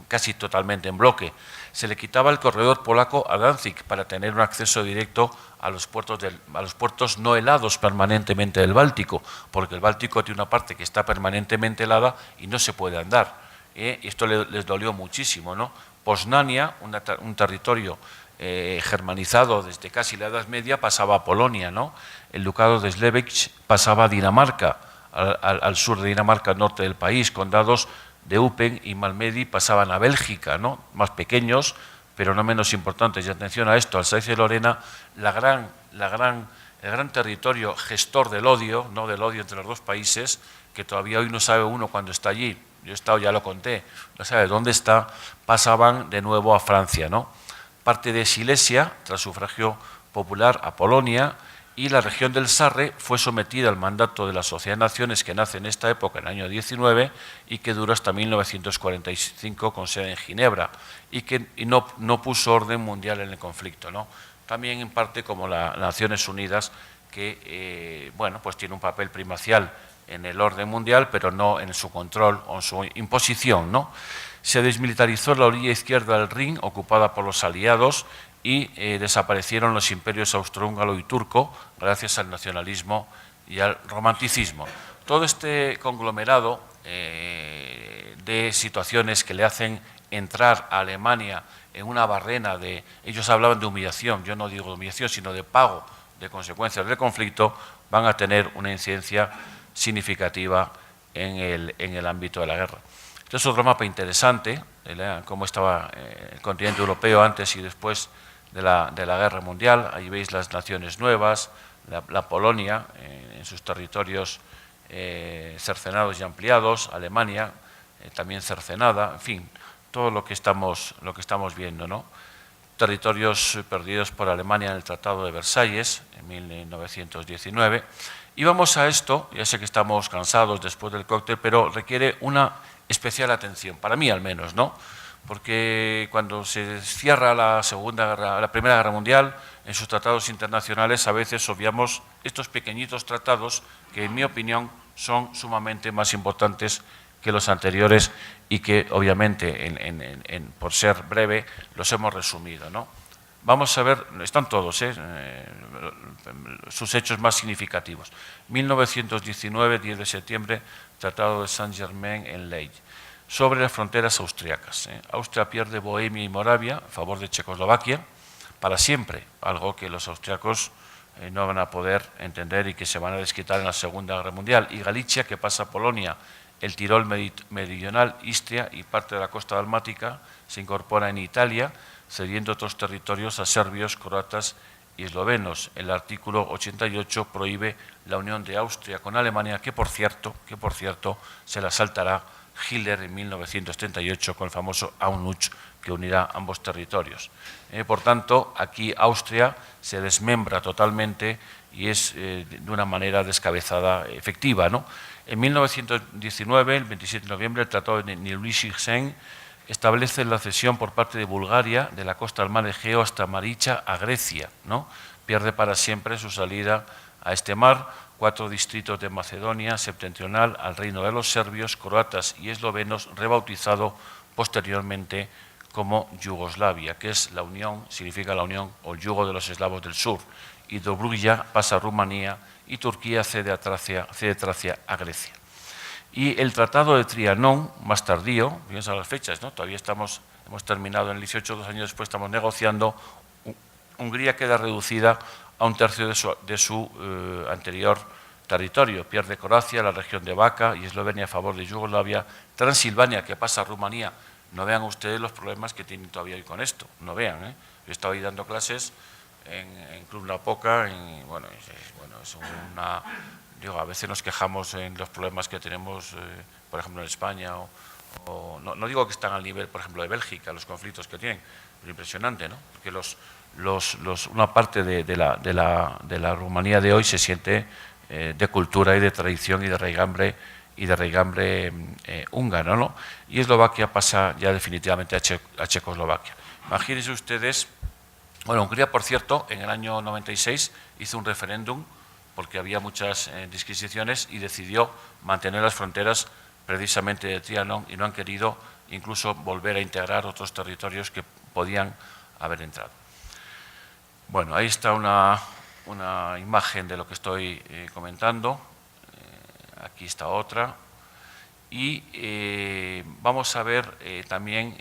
casi totalmente en bloque. Se le quitaba el corredor polaco a Danzig para tener un acceso directo a los puertos no helados permanentemente del Báltico, porque el Báltico tiene una parte que está permanentemente helada y no se puede andar. Y esto les dolió muchísimo, ¿no? Poznania, un territorio germanizado desde casi la Edad Media, pasaba a Polonia, ¿no? El ducado de Slesvig pasaba a Dinamarca, al sur de Dinamarca, al norte del país, condados de Eupen y Malmedy pasaban a Bélgica, ¿no? Más pequeños, pero no menos importantes. Y atención a esto, Alsacia y Lorena, el gran territorio gestor del odio, no del odio entre los dos países, que todavía hoy no sabe uno cuando está allí. Yo he estado, ya lo conté, no sabe dónde está, pasaban de nuevo a Francia, ¿no? Parte de Silesia, tras sufragio popular, a Polonia, y la región del Sarre fue sometida al mandato de la Sociedad de Naciones, que nace en esta época, en el año 19, y que duró hasta 1945 con sede en Ginebra, y no puso orden mundial en el conflicto, ¿no? También en parte como las Naciones Unidas, que bueno, pues tiene un papel primacial en el orden mundial, pero no en su control o en su imposición, ¿no? Se desmilitarizó la orilla izquierda del Rin, ocupada por los aliados, y desaparecieron los imperios austrohúngaro y turco gracias al nacionalismo y al romanticismo. Todo este conglomerado de situaciones que le hacen entrar a Alemania en una barrena de, ellos hablaban de humillación, yo no digo de humillación, sino de pago de consecuencias del conflicto, van a tener una incidencia significativa en el ámbito de la guerra. Este es otro mapa interesante, cómo estaba el continente europeo antes y después de la Guerra Mundial. Ahí veis las naciones nuevas, la Polonia en sus territorios cercenados y ampliados, Alemania también cercenada, en fin, todo lo que estamos viendo, ¿no? Territorios perdidos por Alemania en el Tratado de Versalles en 1919. Y vamos a esto, ya sé que estamos cansados después del cóctel, pero requiere una especial atención, para mí al menos, ¿no? Porque cuando se cierra la Primera Guerra Mundial, en sus tratados internacionales a veces obviamos estos pequeñitos tratados que, en mi opinión, son sumamente más importantes que los anteriores y que, obviamente, por ser breve, los hemos resumido, ¿no? Vamos a ver, están todos, sus hechos más significativos. 1919, 10 de septiembre, Tratado de Saint-Germain-en-Laye, sobre las fronteras austriacas. Austria pierde Bohemia y Moravia a favor de Checoslovaquia para siempre, algo que los austriacos no van a poder entender y que se van a desquitar en la Segunda Guerra Mundial. Y Galicia, que pasa a Polonia, el Tirol meridional, Istria y parte de la costa dalmática, se incorpora en Italia, cediendo otros territorios a serbios, croatas y eslovenos. El artículo 88 prohíbe la unión de Austria con Alemania, que por cierto se la saltará Hitler en 1938 con el famoso Auschwitz, que unirá ambos territorios. Por tanto, aquí Austria se desmembra totalmente y es de una manera descabezada efectiva, ¿no? En 1919, el 27 de noviembre, el Tratado de Neuilly-sur-Seine establece la cesión por parte de Bulgaria de la costa del mar Egeo hasta Maricha a Grecia, ¿no? Pierde para siempre su salida a este mar, 4 distritos de Macedonia septentrional al reino de los serbios, croatas y eslovenos, rebautizado posteriormente como Yugoslavia, que es la unión, significa la unión o el yugo de los eslavos del sur, y Dobruja pasa a Rumanía y Turquía cede Tracia a Grecia. Y el Tratado de Trianón, más tardío, fíjense las fechas, ¿no? Todavía hemos terminado en el 18, 2 años después estamos negociando. Hungría queda reducida a 1/3 de su anterior territorio. Pierde Croacia, la región de Vaca y Eslovenia a favor de Yugoslavia. Transilvania, que pasa a Rumanía. No vean ustedes los problemas que tienen todavía hoy con esto. No vean, ¿eh? Yo he estado ahí dando clases en Club Napoca. Es una... Digo, a veces nos quejamos en los problemas que tenemos, por ejemplo, en España. No digo que están al nivel, por ejemplo, de Bélgica, los conflictos que tienen. Pero impresionante, ¿no? Porque una parte de la Rumanía de hoy se siente de cultura y de tradición y de raigambre húngaro, ¿no? Y Eslovaquia pasa ya definitivamente a Checoslovaquia. Imagínense ustedes, bueno, Hungría, por cierto, en el año 96 hizo un referéndum porque había muchas disquisiciones y decidió mantener las fronteras precisamente de Trianon y no han querido incluso volver a integrar otros territorios que podían haber entrado. Bueno, ahí está una imagen de lo que estoy comentando. Aquí está otra. Y vamos a ver también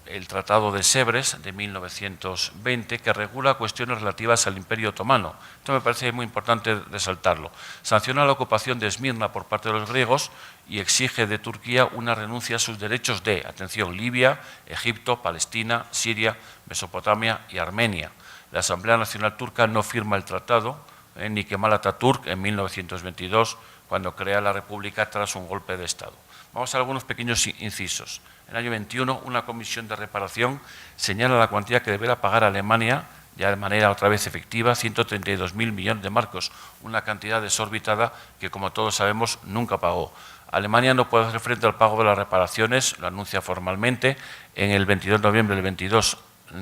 el Tratado de Sèvres de 1920, que regula cuestiones relativas al Imperio Otomano. Esto me parece muy importante resaltarlo. Sanciona la ocupación de Esmirna por parte de los griegos y exige de Turquía una renuncia a sus derechos de, atención, Libia, Egipto, Palestina, Siria, Mesopotamia y Armenia. La Asamblea Nacional Turca no firma el tratado, ni Kemal Atatürk en 1922, cuando crea la República tras un golpe de Estado. Vamos a algunos pequeños incisos. En el año 21, una comisión de reparación señala la cuantía que deberá pagar Alemania, ya de manera otra vez efectiva, 132.000 millones de marcos, una cantidad desorbitada que, como todos sabemos, nunca pagó. Alemania no puede hacer frente al pago de las reparaciones, lo anuncia formalmente. En el 22 de noviembre del 22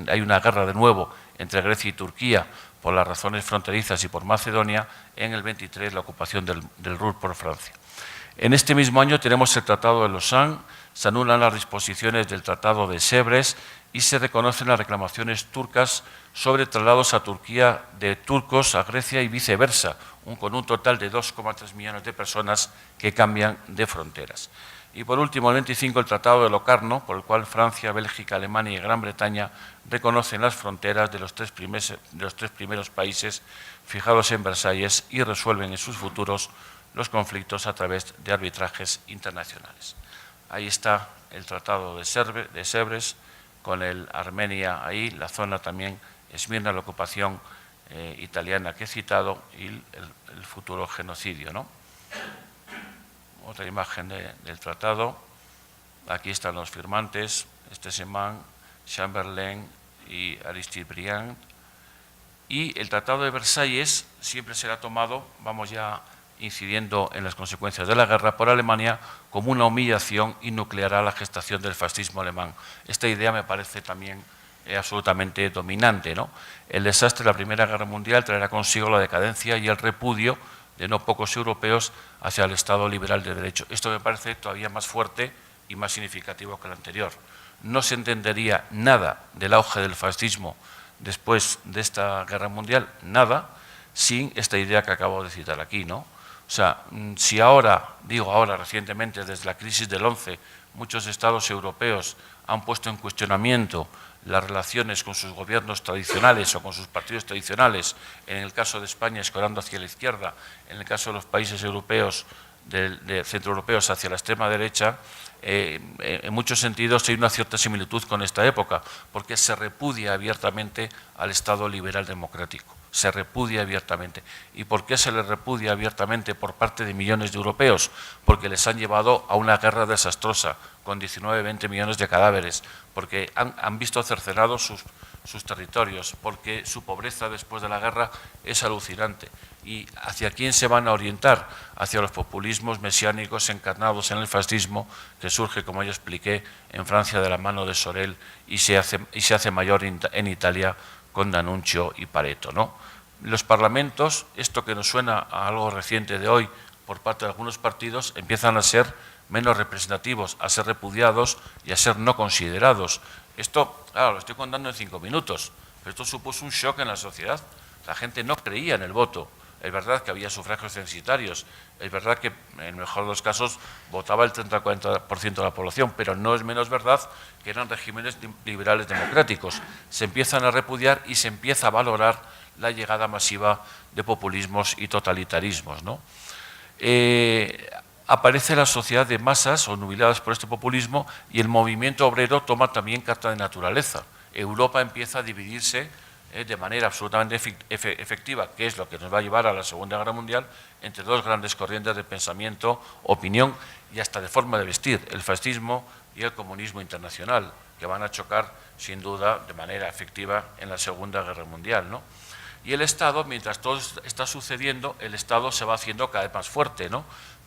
hay una guerra de nuevo entre Grecia y Turquía por las razones fronterizas y por Macedonia. En el 23 la ocupación del Ruhr por Francia. En este mismo año tenemos el Tratado de Lausanne, se anulan las disposiciones del Tratado de Sèvres y se reconocen las reclamaciones turcas sobre traslados a Turquía de turcos a Grecia y viceversa, con un total de 2,3 millones de personas que cambian de fronteras. Y por último, el 25, el Tratado de Locarno, por el cual Francia, Bélgica, Alemania y Gran Bretaña reconocen las fronteras de los tres primeros países fijados en Versalles y resuelven en sus futuros los conflictos a través de arbitrajes internacionales. Ahí está el Tratado de Sèvres, con el Armenia ahí, la zona también, Esmirna, la ocupación italiana que he citado, y el futuro genocidio, ¿no? Otra imagen del tratado. Aquí están los firmantes, Stresemann, Chamberlain y Aristide Briand. Y el Tratado de Versalles siempre será tomado, vamos ya incidiendo en las consecuencias de la guerra, por Alemania como una humillación y nucleará la gestación del fascismo alemán. Esta idea me parece también absolutamente dominante, ¿no? El desastre de la Primera Guerra Mundial traerá consigo la decadencia y el repudio de no pocos europeos hacia el Estado liberal de derecho. Esto me parece todavía más fuerte y más significativo que el anterior. No se entendería nada del auge del fascismo después de esta guerra mundial, nada, sin esta idea que acabo de citar aquí, ¿no? O sea, si ahora, digo ahora recientemente, desde la crisis del 11, muchos estados europeos han puesto en cuestionamiento las relaciones con sus gobiernos tradicionales o con sus partidos tradicionales, en el caso de España escorando hacia la izquierda, en el caso de los países europeos, centroeuropeos hacia la extrema derecha, en muchos sentidos hay una cierta similitud con esta época, porque se repudia abiertamente al Estado liberal democrático, se repudia abiertamente. ¿Y por qué se le repudia abiertamente por parte de millones de europeos? Porque les han llevado a una guerra desastrosa, con 19-20 millones de cadáveres, porque han visto cercenados sus territorios, porque su pobreza después de la guerra es alucinante. ¿Y hacia quién se van a orientar? Hacia los populismos mesiánicos encarnados en el fascismo, que surge, como ya expliqué, en Francia de la mano de Sorel y se hace mayor en Italia con D'Annunzio y Pareto, ¿no? Los parlamentos, esto que nos suena a algo reciente de hoy por parte de algunos partidos, empiezan a ser menos representativos, a ser repudiados y a ser no considerados. Esto, claro, lo estoy contando en 5 minutos, pero esto supuso un shock en la sociedad. La gente no creía en el voto. Es verdad que había sufragios censitarios, es verdad que en el mejor de los casos votaba el 30-40% de la población, pero no es menos verdad que eran regímenes liberales democráticos. Se empiezan a repudiar y se empieza a valorar la llegada masiva de populismos y totalitarismos, ¿no? Aparece la sociedad de masas obnubiladas por este populismo y el movimiento obrero toma también carta de naturaleza. Europa empieza a dividirse de manera absolutamente efectiva, que es lo que nos va a llevar a la Segunda Guerra Mundial, entre dos grandes corrientes de pensamiento, opinión y hasta de forma de vestir, el fascismo y el comunismo internacional, que van a chocar sin duda de manera efectiva en la Segunda Guerra Mundial, ¿no? Y el Estado, mientras todo está sucediendo, el Estado se va haciendo cada vez más fuerte, ¿no?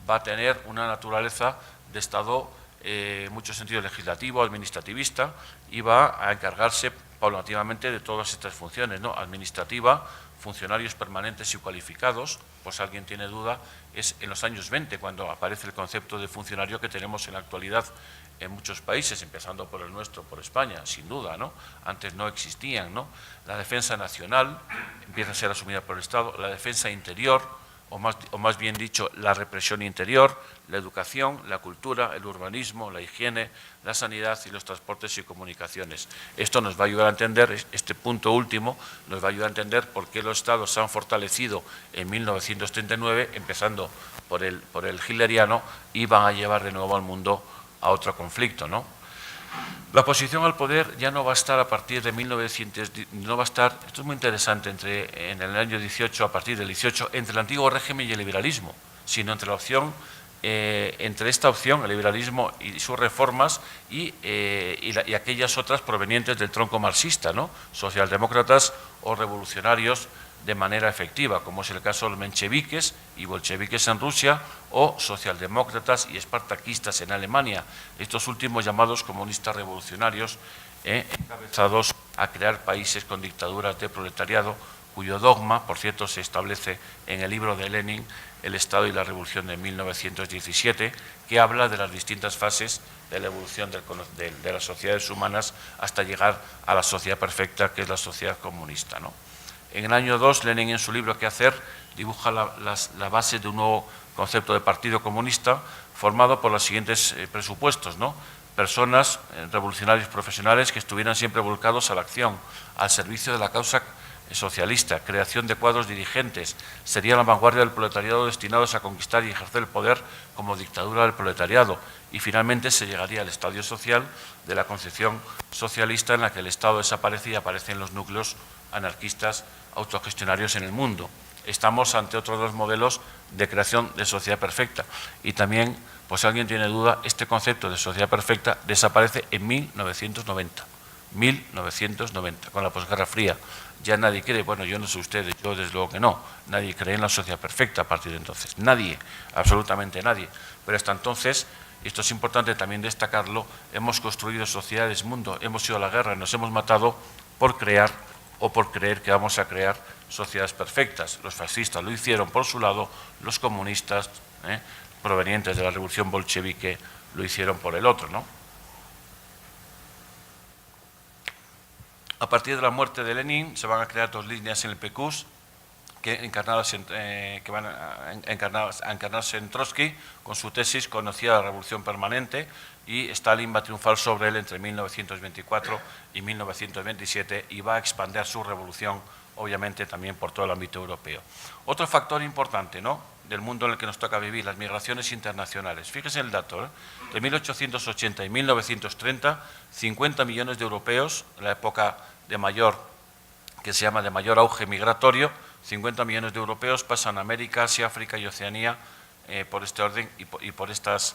Va a tener una naturaleza de Estado en mucho sentido legislativo, administrativista, y va a encargarse paulatinamente de todas estas funciones, ¿no? Administrativa, funcionarios permanentes y cualificados, pues si alguien tiene duda, es en los años 20 cuando aparece el concepto de funcionario que tenemos en la actualidad en muchos países, empezando por el nuestro, por España, sin duda, ¿no? Antes no existían, ¿no? La defensa nacional empieza a ser asumida por el Estado, la defensa interior, o más bien dicho, la represión interior, la educación, la cultura, el urbanismo, la higiene, la sanidad y los transportes y comunicaciones. Esto nos va a ayudar a entender, este punto último, nos va a ayudar a entender por qué los Estados se han fortalecido en 1939, empezando por el hitleriano, y van a llevar de nuevo al mundo a otro conflicto, ¿no? La oposición al poder ya no va a estar a partir de 1900, no va a estar, esto es muy interesante, en el año 18, a partir del 18, entre el antiguo régimen y el liberalismo, sino entre la opción, entre esta opción, el liberalismo y sus reformas, y aquellas otras provenientes del tronco marxista, ¿no? Socialdemócratas o revolucionarios de manera efectiva, como es el caso de los mencheviques y bolcheviques en Rusia, o socialdemócratas y espartaquistas en Alemania, estos últimos llamados comunistas revolucionarios, encabezados a crear países con dictaduras de proletariado, cuyo dogma, por cierto, se establece en el libro de Lenin, El Estado y la Revolución de 1917, que habla de las distintas fases de la evolución de las sociedades humanas hasta llegar a la sociedad perfecta, que es la sociedad comunista, ¿no? En el año 2, Lenin, en su libro ¿Qué hacer?, dibuja la base de un nuevo concepto de partido comunista, formado por los siguientes presupuestos, ¿no? Personas, revolucionarios profesionales que estuvieran siempre volcados a la acción, al servicio de la causa socialista, creación de cuadros dirigentes, sería la vanguardia del proletariado destinados a conquistar y ejercer el poder como dictadura del proletariado, y finalmente se llegaría al estadio social de la concepción socialista en la que el Estado desaparece y aparecen los núcleos anarquistas autogestionarios en el mundo. Estamos ante otros dos modelos de creación de sociedad perfecta, y también, pues si alguien tiene duda, este concepto de sociedad perfecta desaparece en 1990, con la posguerra fría. Ya nadie cree, bueno, yo no sé ustedes, yo desde luego que no, nadie cree en la sociedad perfecta a partir de entonces, nadie, absolutamente nadie, pero hasta entonces, y esto es importante también destacarlo, hemos construido sociedades mundo, hemos ido a la guerra, nos hemos matado por crear o por creer que vamos a crear sociedades perfectas. Los fascistas lo hicieron por su lado, los comunistas provenientes de la revolución bolchevique lo hicieron por el otro, ¿no? A partir de la muerte de Lenin se van a crear dos líneas en el PQS que van a encarnarse en Trotsky con su tesis conocida la Revolución Permanente, y Stalin va a triunfar sobre él entre 1924 y 1927 y va a expandir su revolución, obviamente, también por todo el ámbito europeo. Otro factor importante, ¿no?, del mundo en el que nos toca vivir, las migraciones internacionales. Fíjese el dato, de 1880 y 1930, 50 millones de europeos, en la época de mayor, que se llama de mayor auge migratorio, 50 millones de europeos pasan a América, Asia, África y Oceanía por este orden y por estas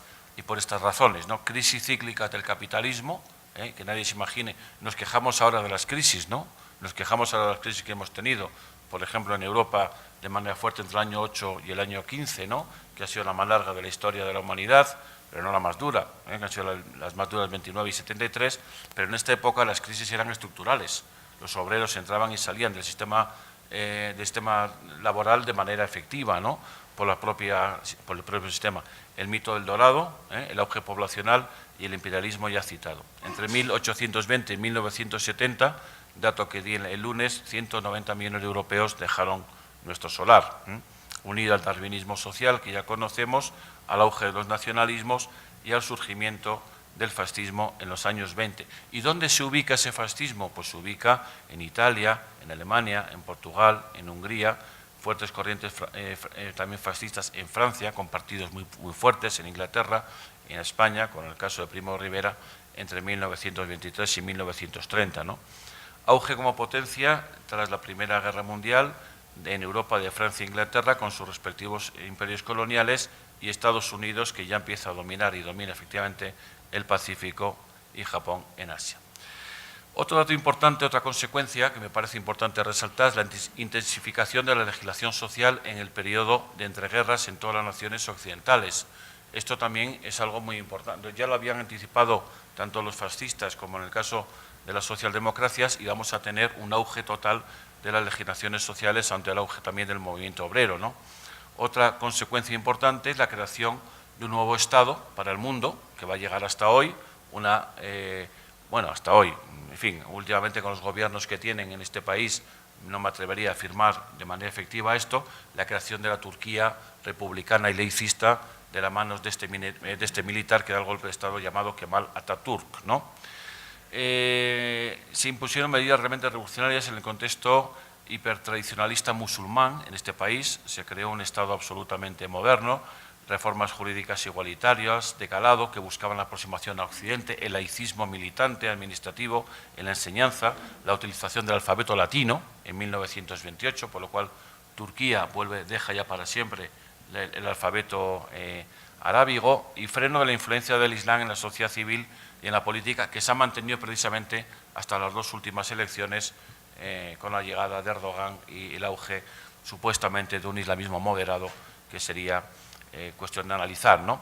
razones, ¿no? Crisis cíclica del capitalismo, que nadie se imagine. Nos quejamos ahora de las crisis, ¿no? Nos quejamos ahora de las crisis que hemos tenido, por ejemplo, en Europa, de manera fuerte entre el año 8 y el año 15, ¿no?, que ha sido la más larga de la historia de la humanidad, pero no la más dura, que han sido las más duras 29 y 73, pero en esta época las crisis eran estructurales. Los obreros entraban y salían del sistema laboral de manera efectiva, ¿no?, por el propio sistema. El mito del dorado, el auge poblacional y el imperialismo ya citado. Entre 1820 y 1970, dato que di el lunes, 190 millones de europeos dejaron nuestro solar, unido al darwinismo social que ya conocemos, al auge de los nacionalismos y al surgimiento del fascismo en los años 20. ¿Y dónde se ubica ese fascismo? Pues se ubica en Italia, en Alemania, en Portugal, en Hungría, fuertes corrientes también fascistas en Francia, con partidos muy fuertes, en Inglaterra, en España, con el caso de Primo de Rivera, entre 1923 y 1930, ¿no? Auge como potencia tras la Primera Guerra Mundial en Europa de Francia e Inglaterra, con sus respectivos imperios coloniales, y Estados Unidos, que ya empieza a dominar y domina efectivamente el Pacífico, y Japón en Asia. Otro dato importante, otra consecuencia que me parece importante resaltar, es la intensificación de la legislación social en el periodo de entreguerras en todas las naciones occidentales. Esto también es algo muy importante. Ya lo habían anticipado tanto los fascistas como en el caso de las socialdemocracias, y vamos a tener un auge total de las legislaciones sociales ante el auge también del movimiento obrero, ¿no? Otra consecuencia importante es la creación de un nuevo Estado para el mundo, que va a llegar hasta hoy, hasta hoy, en fin, últimamente con los gobiernos que tienen en este país, no me atrevería a afirmar de manera efectiva esto, la creación de la Turquía republicana y laicista de las manos de este militar que da el golpe de Estado llamado Kemal Atatürk, ¿no? Se impusieron medidas realmente revolucionarias en el contexto hipertradicionalista musulmán en este país, se creó un Estado absolutamente moderno, reformas jurídicas igualitarias, de calado, que buscaban la aproximación a Occidente, el laicismo militante, administrativo, en la enseñanza, la utilización del alfabeto latino en 1928, por lo cual Turquía deja ya para siempre el alfabeto arábigo, y freno de la influencia del Islam en la sociedad civil y en la política, que se ha mantenido precisamente hasta las dos últimas elecciones, con la llegada de Erdogan y el auge supuestamente de un islamismo moderado, que sería cuestión de analizar, ¿no?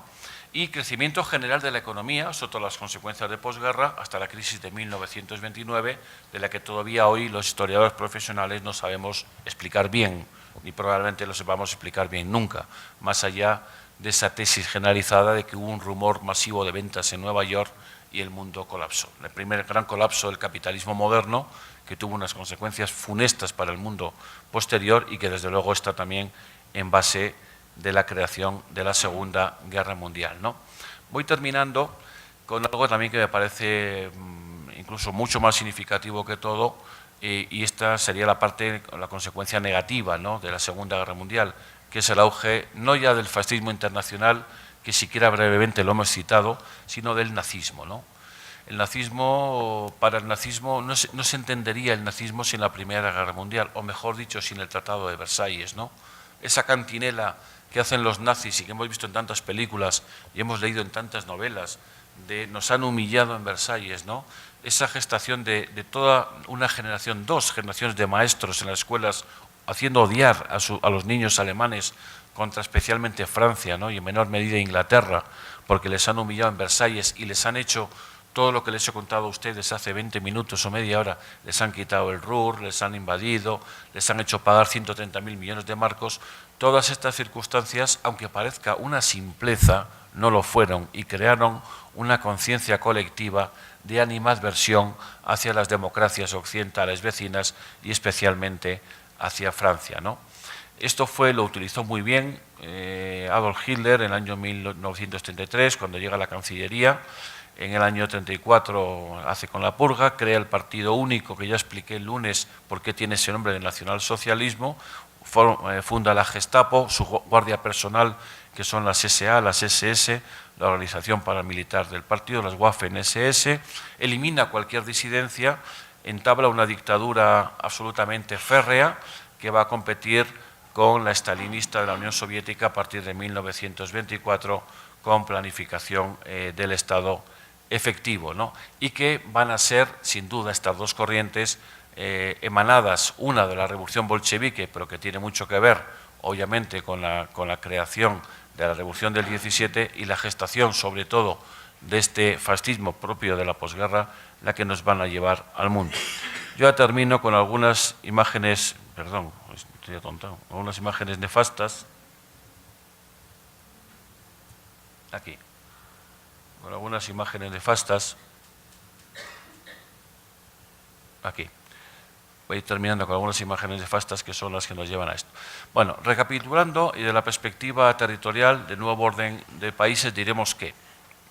Y crecimiento general de la economía, sobre todo las consecuencias de posguerra, hasta la crisis de 1929, de la que todavía hoy los historiadores profesionales no sabemos explicar bien, ni probablemente lo sepamos explicar bien nunca, más allá de esa tesis generalizada de que hubo un rumor masivo de ventas en Nueva York y el mundo colapsó. El primer gran colapso del capitalismo moderno, que tuvo unas consecuencias funestas para el mundo posterior y que desde luego está también en base de la creación de la Segunda Guerra Mundial, ¿no? Voy terminando con algo también que me parece incluso mucho más significativo que todo, y esta sería la consecuencia negativa, ¿no?, de la Segunda Guerra Mundial, que es el auge no ya del fascismo internacional, que siquiera brevemente lo hemos citado, sino del nazismo, ¿no? El nazismo, para el nazismo, no se entendería el nazismo sin la Primera Guerra Mundial, o mejor dicho, sin el Tratado de Versalles, ¿no? Esa cantinela que hacen los nazis y que hemos visto en tantas películas y hemos leído en tantas novelas, de nos han humillado en Versalles, ¿no? Esa gestación de toda una generación, 2 generaciones de maestros en las escuelas, haciendo odiar a los niños alemanes contra especialmente Francia, ¿no?, y en menor medida Inglaterra, porque les han humillado en Versalles y les han hecho todo lo que les he contado a ustedes hace 20 minutos o media hora. Les han quitado el Ruhr, les han invadido, les han hecho pagar 130.000 millones de marcos. Todas estas circunstancias, aunque parezca una simpleza, no lo fueron y crearon una conciencia colectiva de animadversión hacia las democracias occidentales vecinas y especialmente hacia Francia, ¿no? Esto lo utilizó muy bien Adolf Hitler en el año 1933, cuando llega a la Cancillería. En el año 34 hace con la purga, crea el Partido Único, que ya expliqué el lunes por qué tiene ese nombre de nacionalsocialismo, funda la Gestapo, su guardia personal, que son las SA, las SS, la organización paramilitar del partido, las Waffen-SS, elimina cualquier disidencia, entabla una dictadura absolutamente férrea que va a competir con la estalinista de la Unión Soviética a partir de 1924, con planificación del Estado efectivo, ¿no? Y que van a ser, sin duda, estas dos corrientes emanadas, una de la revolución bolchevique, pero que tiene mucho que ver, obviamente, con la creación de la revolución del 17 y la gestación, sobre todo, de este fascismo propio de la posguerra, la que nos van a llevar al mundo. Yo ya termino con algunas imágenes, perdón, estoy atontado, algunas imágenes nefastas. Aquí, con algunas imágenes nefastas. Aquí. Voy terminando con algunas imágenes nefastas que son las que nos llevan a esto. Bueno, recapitulando y de la perspectiva territorial del nuevo orden de países, diremos que,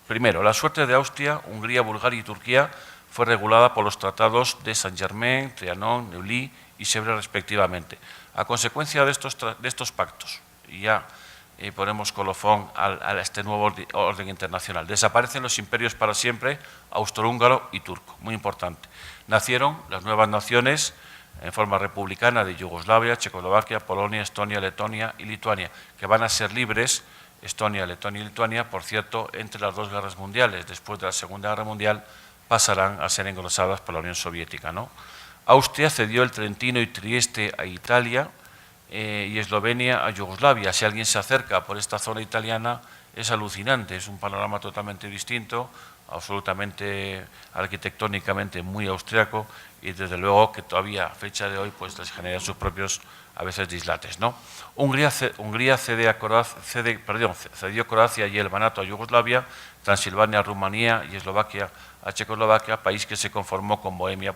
primero, la suerte de Austria, Hungría, Bulgaria y Turquía fue regulada por los tratados de Saint-Germain, Trianon, Neuilly y Sèvres respectivamente. A consecuencia de estos pactos, y ya ponemos colofón a este nuevo orden internacional, desaparecen los imperios para siempre, austrohúngaro y turco, muy importante. Nacieron las nuevas naciones en forma republicana de Yugoslavia, Checoslovaquia, Polonia, Estonia, Letonia y Lituania, que van a ser libres, Estonia, Letonia y Lituania, por cierto, entre las 2 guerras mundiales. Después de la Segunda Guerra Mundial pasarán a ser engrosadas por la Unión Soviética, ¿no? Austria cedió el Trentino y Trieste a Italia y Eslovenia a Yugoslavia. Si alguien se acerca por esta zona italiana, es alucinante, es un panorama totalmente distinto, absolutamente arquitectónicamente muy austriaco, y desde luego que todavía a fecha de hoy pues les genera sus propios a veces dislates, ¿no? Hungría cedió Croacia y el Banato a Yugoslavia, Transilvania, Rumanía y Eslovaquia a Checoslovaquia, país que se conformó con Bohemia,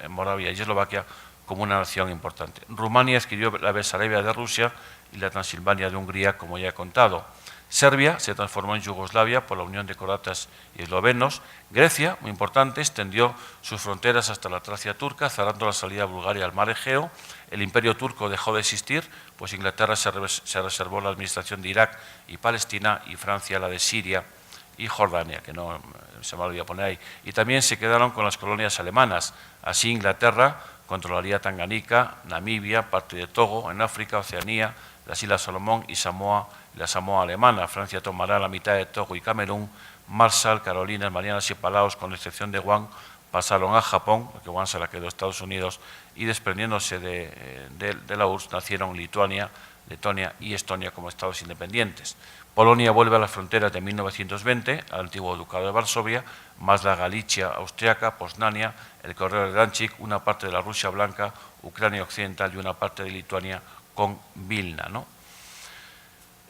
Moravia y Eslovaquia como una nación importante. Rumania adquirió la Besarabia de Rusia y la Transilvania de Hungría, como ya he contado. Serbia se transformó en Yugoslavia por la unión de croatas y eslovenos. Grecia, muy importante, extendió sus fronteras hasta la Tracia turca, cerrando la salida a Bulgaria al mar Egeo. El imperio turco dejó de existir, pues Inglaterra se reservó la administración de Irak y Palestina, y Francia la de Siria y Jordania, que no se me olvidó poner ahí. Y también se quedaron con las colonias alemanas. Así Inglaterra controlaría Tanganica, Namibia, parte de Togo, en África, Oceanía, las Islas Salomón y Samoa, la Samoa alemana. Francia tomará la mitad de Togo y Camerún. Marshall, Carolinas, Marianas y Palaos, con excepción de Guam, pasaron a Japón, porque Guam se la quedó a Estados Unidos, y desprendiéndose de la URSS nacieron Lituania, Letonia y Estonia como estados independientes. Polonia vuelve a las fronteras de 1920, al antiguo ducado de Varsovia, más la Galicia austriaca, Poznania, el corredor de Danzig, una parte de la Rusia blanca, Ucrania occidental y una parte de Lituania con Vilna, ¿no?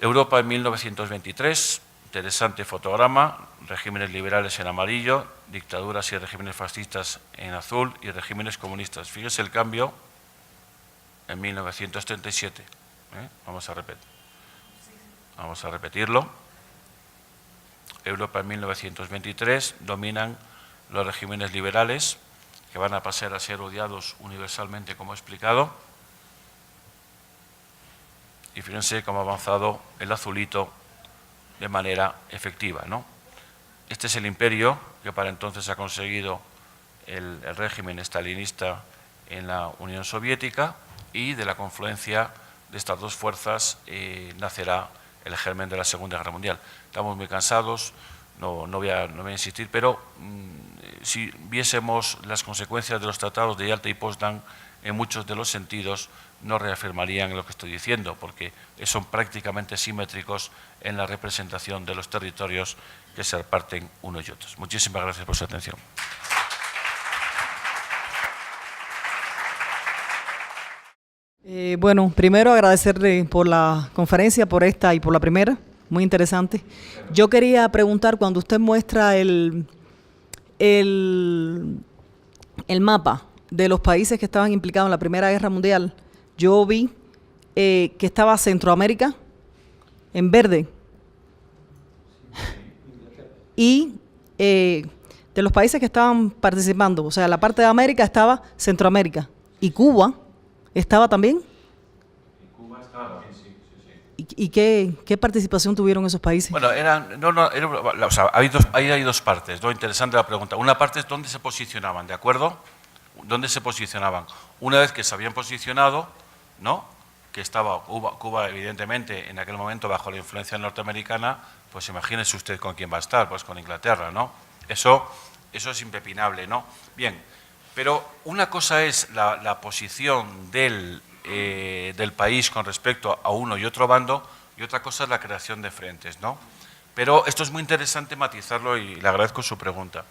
Europa en 1923, interesante fotograma, regímenes liberales en amarillo, dictaduras y regímenes fascistas en azul y regímenes comunistas. Fíjese el cambio en 1937. Vamos a repetir. vamos a repetirlo. Europa en 1923 dominan los regímenes liberales, que van a pasar a ser odiados universalmente, como he explicado. Y fíjense cómo ha avanzado el azulito de manera efectiva, ¿no? Este es el imperio que para entonces ha conseguido el régimen estalinista en la Unión Soviética, y de la confluencia de estas dos fuerzas nacerá el germen de la Segunda Guerra Mundial. Estamos muy cansados, no voy a insistir, pero si viésemos las consecuencias de los tratados de Yalta y Potsdam, en muchos de los sentidos no reafirmarían lo que estoy diciendo, porque son prácticamente simétricos en la representación de los territorios que se reparten unos y otros. Muchísimas gracias por su atención. Bueno, primero agradecerle por la conferencia, por esta y por la primera, muy interesante. Yo quería preguntar, cuando usted muestra el mapa de los países que estaban implicados en la Primera Guerra Mundial, yo vi que estaba Centroamérica en verde, y de los países que estaban participando, o sea, la parte de América estaba Centroamérica, y Cuba estaba también. Cuba estaba también, sí. ¿Y qué participación tuvieron esos países? Bueno, hay dos partes, ¿no? Interesante la pregunta. Una parte es dónde se posicionaban, ¿de acuerdo? ¿Dónde se posicionaban? Una vez que se habían posicionado, ¿no?, que estaba Cuba, evidentemente, en aquel momento bajo la influencia norteamericana, pues imagínese usted con quién va a estar, pues con Inglaterra, ¿no? Eso es impepinable, ¿no? Bien, pero una cosa es la posición del país con respecto a uno y otro bando, y otra cosa es la creación de frentes, ¿no? Pero esto es muy interesante matizarlo, y le agradezco su pregunta,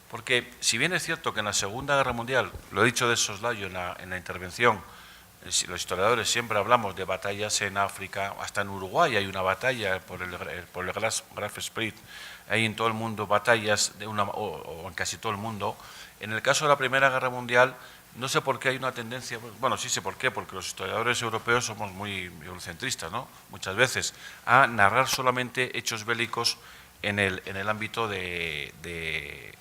porque si bien es cierto que en la Segunda Guerra Mundial, lo he dicho de soslayo en la intervención, los historiadores siempre hablamos de batallas en África, hasta en Uruguay hay una batalla por el Graf Sprit, hay en todo el mundo batallas, o en casi todo el mundo. En el caso de la Primera Guerra Mundial, no sé por qué hay una tendencia, bueno, sí sé por qué, porque los historiadores europeos somos muy eurocentristas, ¿no?, muchas veces, a narrar solamente hechos bélicos en el ámbito de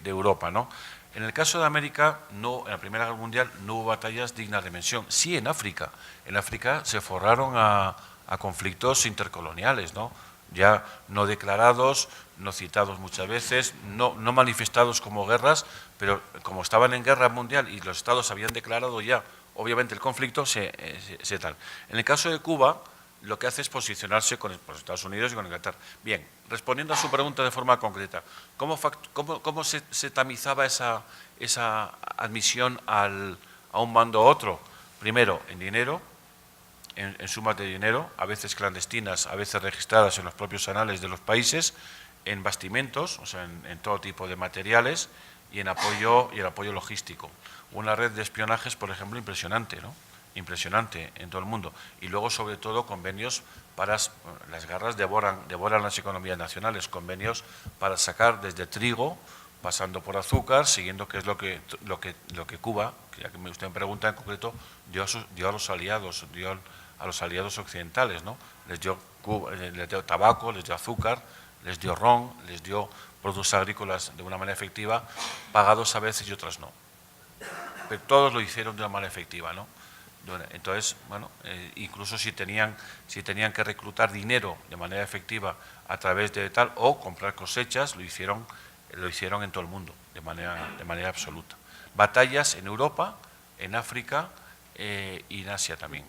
Europa, ¿no? En el caso de América, no, en la Primera Guerra Mundial no hubo batallas dignas de mención. Sí, en África. En África se forraron a conflictos intercoloniales, ¿no?, ya no declarados, no citados muchas veces, no manifestados como guerras, pero como estaban en guerra mundial y los estados habían declarado ya, obviamente, el conflicto, tal. En el caso de Cuba, lo que hace es posicionarse con los Estados Unidos y con Inglaterra. Bien, respondiendo a su pregunta de forma concreta, ¿cómo se tamizaba esa admisión a un bando u otro? Primero, en dinero, en sumas de dinero, a veces clandestinas, a veces registradas en los propios anales de los países, en bastimentos, o sea, en todo tipo de materiales, y en apoyo logístico. Una red de espionajes, por ejemplo, impresionante, ¿no?, impresionante en todo el mundo. Y luego, sobre todo, convenios para, las guerras devoran las economías nacionales, convenios para sacar desde trigo, pasando por azúcar, siguiendo qué es lo que Cuba, ya que usted me pregunta en concreto, dio a los aliados, a los aliados occidentales, ¿no? Les dio tabaco, les dio azúcar, les dio ron, les dio productos agrícolas de una manera efectiva, pagados a veces y otras no. Pero todos lo hicieron de una manera efectiva, ¿no? Entonces, bueno, incluso si tenían que reclutar dinero de manera efectiva a través de tal, o comprar cosechas, lo hicieron en todo el mundo, de manera absoluta. Batallas en Europa, en África y en Asia también.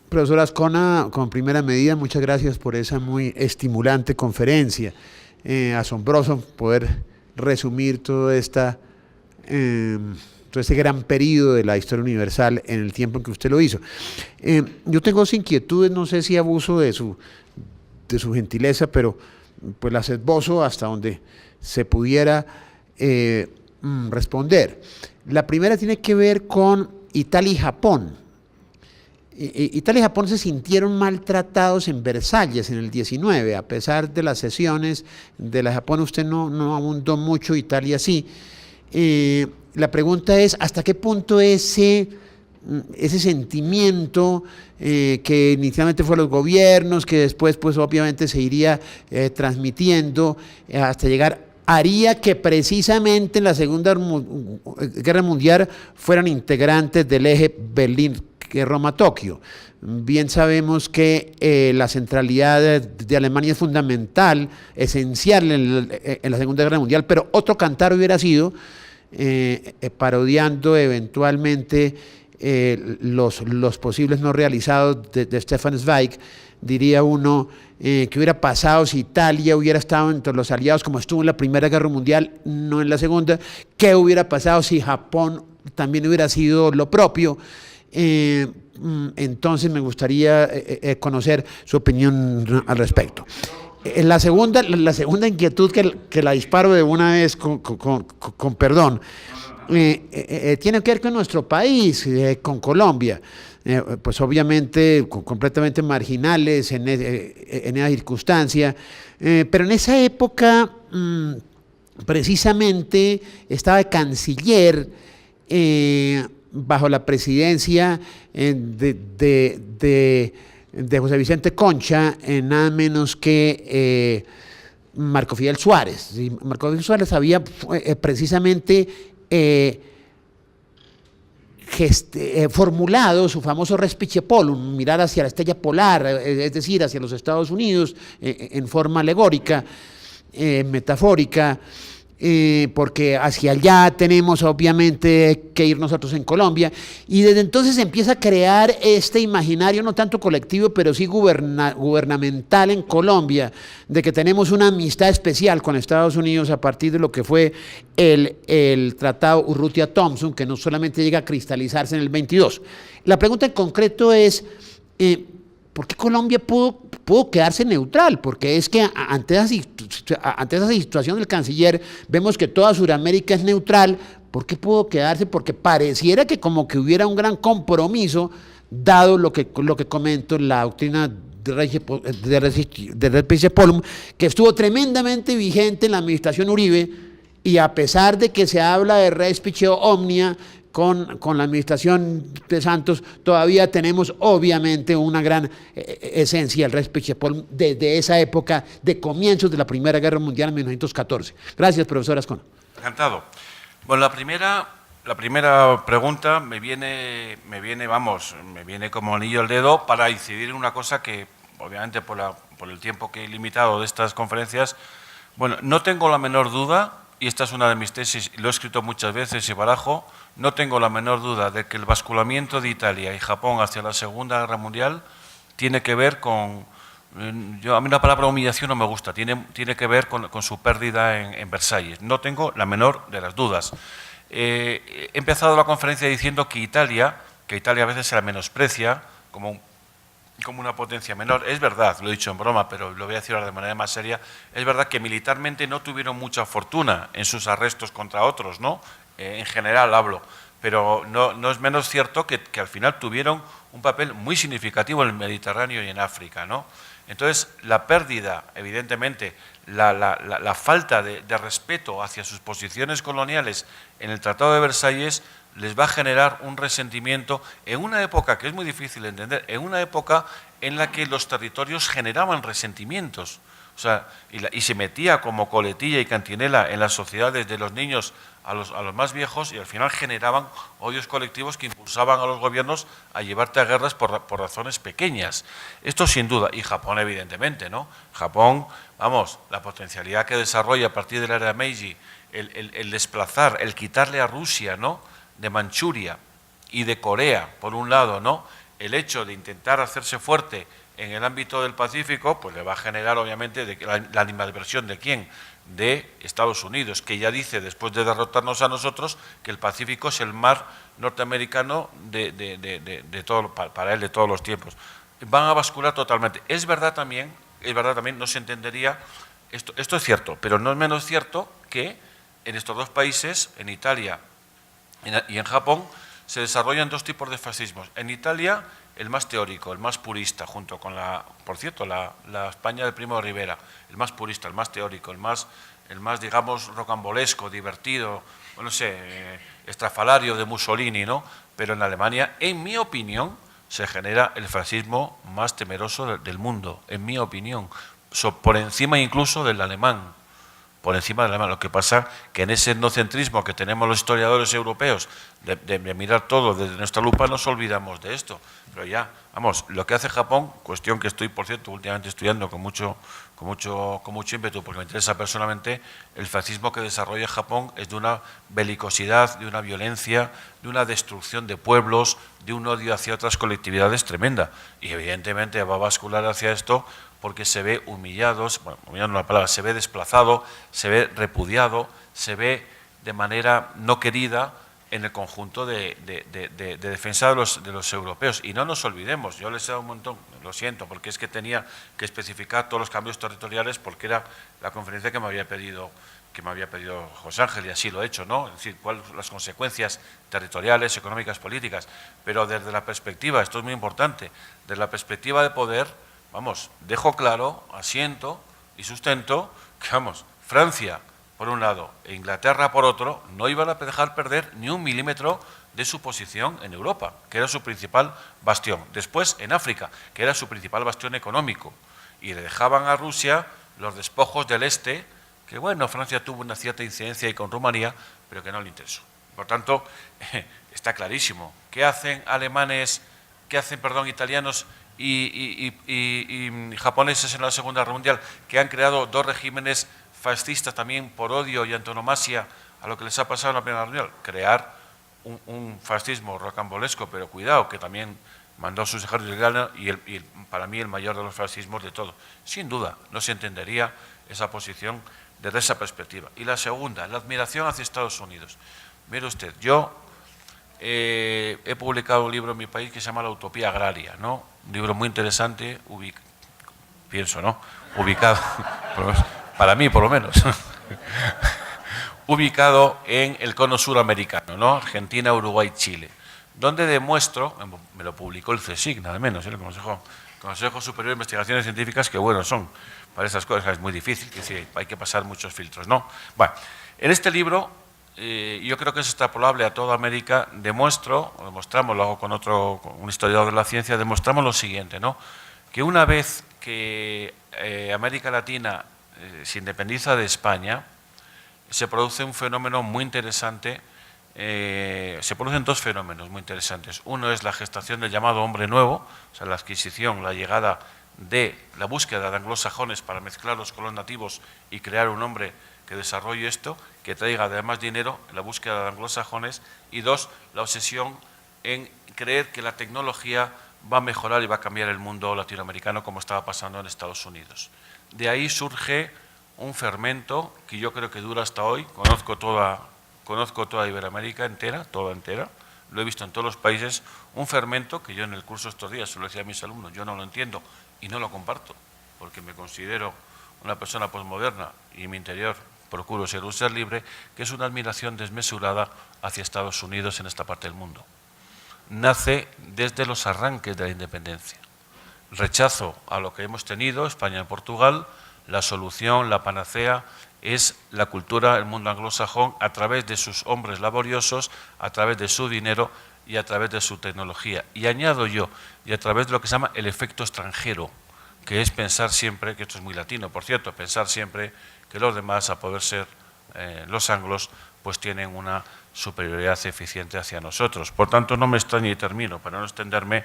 Profesor Azcona, con primera medida, muchas gracias por esa muy estimulante conferencia. Asombroso poder resumir todo este gran periodo de la historia universal en el tiempo en que usted lo hizo. Yo tengo dos inquietudes, no sé si abuso de su gentileza, pero pues las esbozo hasta donde se pudiera responder. La primera tiene que ver con Italia y Japón. Italia y Japón se sintieron maltratados en Versalles en el 19, a pesar de las sesiones de la Japón, usted no abundó mucho, Italia sí. La pregunta es, ¿hasta qué punto ese ese sentimiento que inicialmente fue los gobiernos, que después pues obviamente se iría transmitiendo hasta llegar, haría que precisamente en la Segunda Guerra Mundial fueran integrantes del eje Berlín-Roma-Tokio. Bien sabemos que la centralidad de Alemania es fundamental, esencial en la Segunda Guerra Mundial, pero otro cantar hubiera sido, parodiando eventualmente los posibles no realizados de Stefan Zweig, diría uno, ¿qué hubiera pasado si Italia hubiera estado entre los aliados como estuvo en la Primera Guerra Mundial, no en la Segunda? ¿Qué hubiera pasado si Japón también hubiera sido lo propio? Entonces me gustaría conocer su opinión al respecto. La segunda inquietud que la disparo de una vez con perdón, tiene que ver con nuestro país, con Colombia. Pues obviamente completamente marginales en esa circunstancia, pero en esa época precisamente estaba de canciller bajo la presidencia de José Vicente Concha, nada menos que Marco Fidel Suárez. Marco Fidel Suárez había precisamente formulado su famoso Respice Polum, mirar hacia la estrella polar, es decir, hacia los Estados Unidos, en forma alegórica, metafórica, porque hacia allá tenemos obviamente que ir nosotros en Colombia, y desde entonces se empieza a crear este imaginario no tanto colectivo, pero sí gubernamental en Colombia, de que tenemos una amistad especial con Estados Unidos a partir de lo que fue el Tratado Urrutia-Thompson, que no solamente llega a cristalizarse en el 22. La pregunta en concreto es, ¿por qué Colombia pudo quedarse neutral? Porque es que ante esa situación del canciller vemos que toda Sudamérica es neutral. ¿Por qué pudo quedarse? Porque pareciera que como que hubiera un gran compromiso, dado lo que comento, la doctrina de Respice Polum, que estuvo tremendamente vigente en la administración Uribe, y a pesar de que se habla de Respice Omnia con la administración de Santos, todavía tenemos obviamente una gran esencia del Respice Polum desde esa época de comienzos de la Primera Guerra Mundial en 1914. Gracias, profesor Azcona. Encantado. Bueno, la primera pregunta me viene como anillo al dedo para incidir en una cosa que, obviamente, por el tiempo que he limitado de estas conferencias, bueno, no tengo la menor duda, y esta es una de mis tesis, y lo he escrito muchas veces y barajo, no tengo la menor duda de que el basculamiento de Italia y Japón hacia la Segunda Guerra Mundial tiene que ver con, a mí la palabra humillación no me gusta, tiene que ver con su pérdida en Versalles. No tengo la menor de las dudas. He empezado la conferencia diciendo que Italia a veces se la menosprecia como una potencia menor. Es verdad, lo he dicho en broma, pero lo voy a decir ahora de manera más seria, es verdad que militarmente no tuvieron mucha fortuna en sus arrestos contra otros, ¿no? En general hablo, pero no es menos cierto que al final tuvieron un papel muy significativo en el Mediterráneo y en África, ¿no? Entonces, la pérdida, evidentemente, la falta de respeto hacia sus posiciones coloniales en el Tratado de Versalles les va a generar un resentimiento en una época que es muy difícil de entender, en una época en la que los territorios generaban resentimientos. O sea, y se metía como coletilla y cantinela en las sociedades de los niños a los más viejos, y al final generaban odios colectivos que impulsaban a los gobiernos a llevarte a guerras por razones pequeñas. Esto sin duda, y Japón evidentemente, ¿no? Japón, vamos, la potencialidad que desarrolla a partir de la era Meiji, el desplazar, el quitarle a Rusia, ¿no?, de Manchuria y de Corea, por un lado, ¿no?, el hecho de intentar hacerse fuerte en el ámbito del Pacífico, pues le va a generar obviamente la animadversión de ¿quién? De Estados Unidos, que ya dice, después de derrotarnos a nosotros, que el Pacífico es el mar norteamericano de todo, para él de todos los tiempos. Van a bascular totalmente. Es verdad también, no se entendería, esto es cierto, pero no es menos cierto que en estos dos países, en Italia y en Japón, se desarrollan dos tipos de fascismos. En Italia, el más teórico, el más purista, junto con por cierto, la España de Primo de Rivera, el más purista, el más teórico, el más digamos, rocambolesco, divertido, no sé, estrafalario de Mussolini, ¿no? pero en Alemania, en mi opinión, se genera el fascismo más temeroso del mundo, en mi opinión, por encima incluso del alemán. Por encima del alemán. Lo que pasa que en ese etnocentrismo que tenemos los historiadores europeos de mirar todo desde nuestra lupa, nos olvidamos de esto. Pero ya, vamos, lo que hace Japón, cuestión que estoy, por cierto, últimamente estudiando con mucho ímpetu, porque me interesa personalmente, el fascismo que desarrolla Japón es de una belicosidad, de una violencia, de una destrucción de pueblos, de un odio hacia otras colectividades tremenda. Y evidentemente va a bascular hacia esto porque se ve humillado, bueno, humillado no es la palabra, se ve desplazado, se ve repudiado, se ve de manera no querida en el conjunto de defensa de los europeos. Y no nos olvidemos, yo les he dado un montón, lo siento, porque es que tenía que especificar todos los cambios territoriales porque era la conferencia que me había pedido José Ángel, y así lo he hecho, ¿no? Es decir, cuáles son las consecuencias territoriales, económicas, políticas, pero desde la perspectiva, esto es muy importante, desde la perspectiva de poder, vamos, dejo claro, asiento y sustento que, vamos, Francia por un lado e Inglaterra por otro no iban a dejar perder ni un milímetro de su posición en Europa, que era su principal bastión. Después en África, que era su principal bastión económico, y le dejaban a Rusia los despojos del este, que bueno, Francia tuvo una cierta incidencia ahí con Rumanía, pero que no le interesó. Por tanto, está clarísimo. ¿Qué hacen italianos y japoneses en la Segunda Guerra Mundial, que han creado dos regímenes fascistas también por odio y antonomasia a lo que les ha pasado en la Primera Guerra Mundial? Crear un fascismo rocambolesco, pero cuidado, que también mandó a sus ejércitos y para mí el mayor de los fascismos de todo. Sin duda, no se entendería esa posición desde esa perspectiva. Y la segunda, la admiración hacia Estados Unidos. Mire usted, yo he publicado un libro en mi país que se llama La Utopía Agraria, ¿no? Un libro muy interesante, pienso, ¿no? Ubicado, para mí por lo menos, ubicado en el cono suramericano, ¿no? Argentina, Uruguay, Chile, donde demuestro, me lo publicó el CSIC, nada menos, el Consejo Superior de Investigaciones Científicas, que bueno son para esas cosas, es muy difícil, que sí, hay que pasar muchos filtros, ¿no? Bueno, en este libro, yo creo que es extrapolable a toda América, demostramos, lo hago con un historiador de la ciencia, demostramos lo siguiente, ¿no? Que una vez que América Latina se independiza de España, se produce un fenómeno muy interesante, se producen dos fenómenos muy interesantes. Uno es la gestación del llamado hombre nuevo, o sea, la adquisición, la llegada de la búsqueda de anglosajones para mezclar los colonos nativos y crear un hombre que desarrolle esto, que traiga además dinero en la búsqueda de anglosajones, y dos, la obsesión en creer que la tecnología va a mejorar y va a cambiar el mundo latinoamericano como estaba pasando en Estados Unidos. De ahí surge un fermento que yo creo que dura hasta hoy. Conozco toda Iberoamérica entera, toda entera, lo he visto en todos los países, un fermento que yo en el curso estos días se lo decía a mis alumnos, yo no lo entiendo y no lo comparto, porque me considero una persona posmoderna y en mi interior procuro ser un ser libre, que es una admiración desmesurada hacia Estados Unidos en esta parte del mundo. Nace desde los arranques de la independencia. Rechazo a lo que hemos tenido, España y Portugal, la solución, la panacea, es la cultura, el mundo anglosajón, a través de sus hombres laboriosos, a través de su dinero y a través de su tecnología. Y añado yo, y a través de lo que se llama el efecto extranjero, que es pensar siempre, que esto es muy latino, por cierto, pensar siempre que los demás, a poder ser los anglos, pues tienen una superioridad eficiente hacia nosotros. Por tanto, no me extraña, y termino, para no extenderme,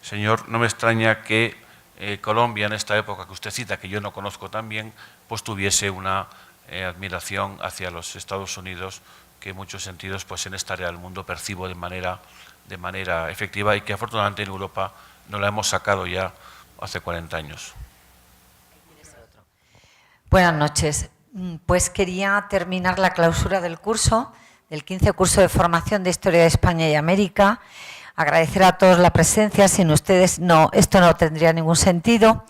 señor, no me extraña que Colombia, en esta época que usted cita, que yo no conozco tan bien, pues tuviese una admiración hacia los Estados Unidos, que en muchos sentidos, pues en esta área del mundo percibo de manera efectiva, y que afortunadamente en Europa no la hemos sacado ya hace 40 años. Buenas noches. Pues quería terminar la clausura del curso, del 15 curso de formación de Historia de España y América. Agradecer a todos la presencia, sin ustedes esto no tendría ningún sentido.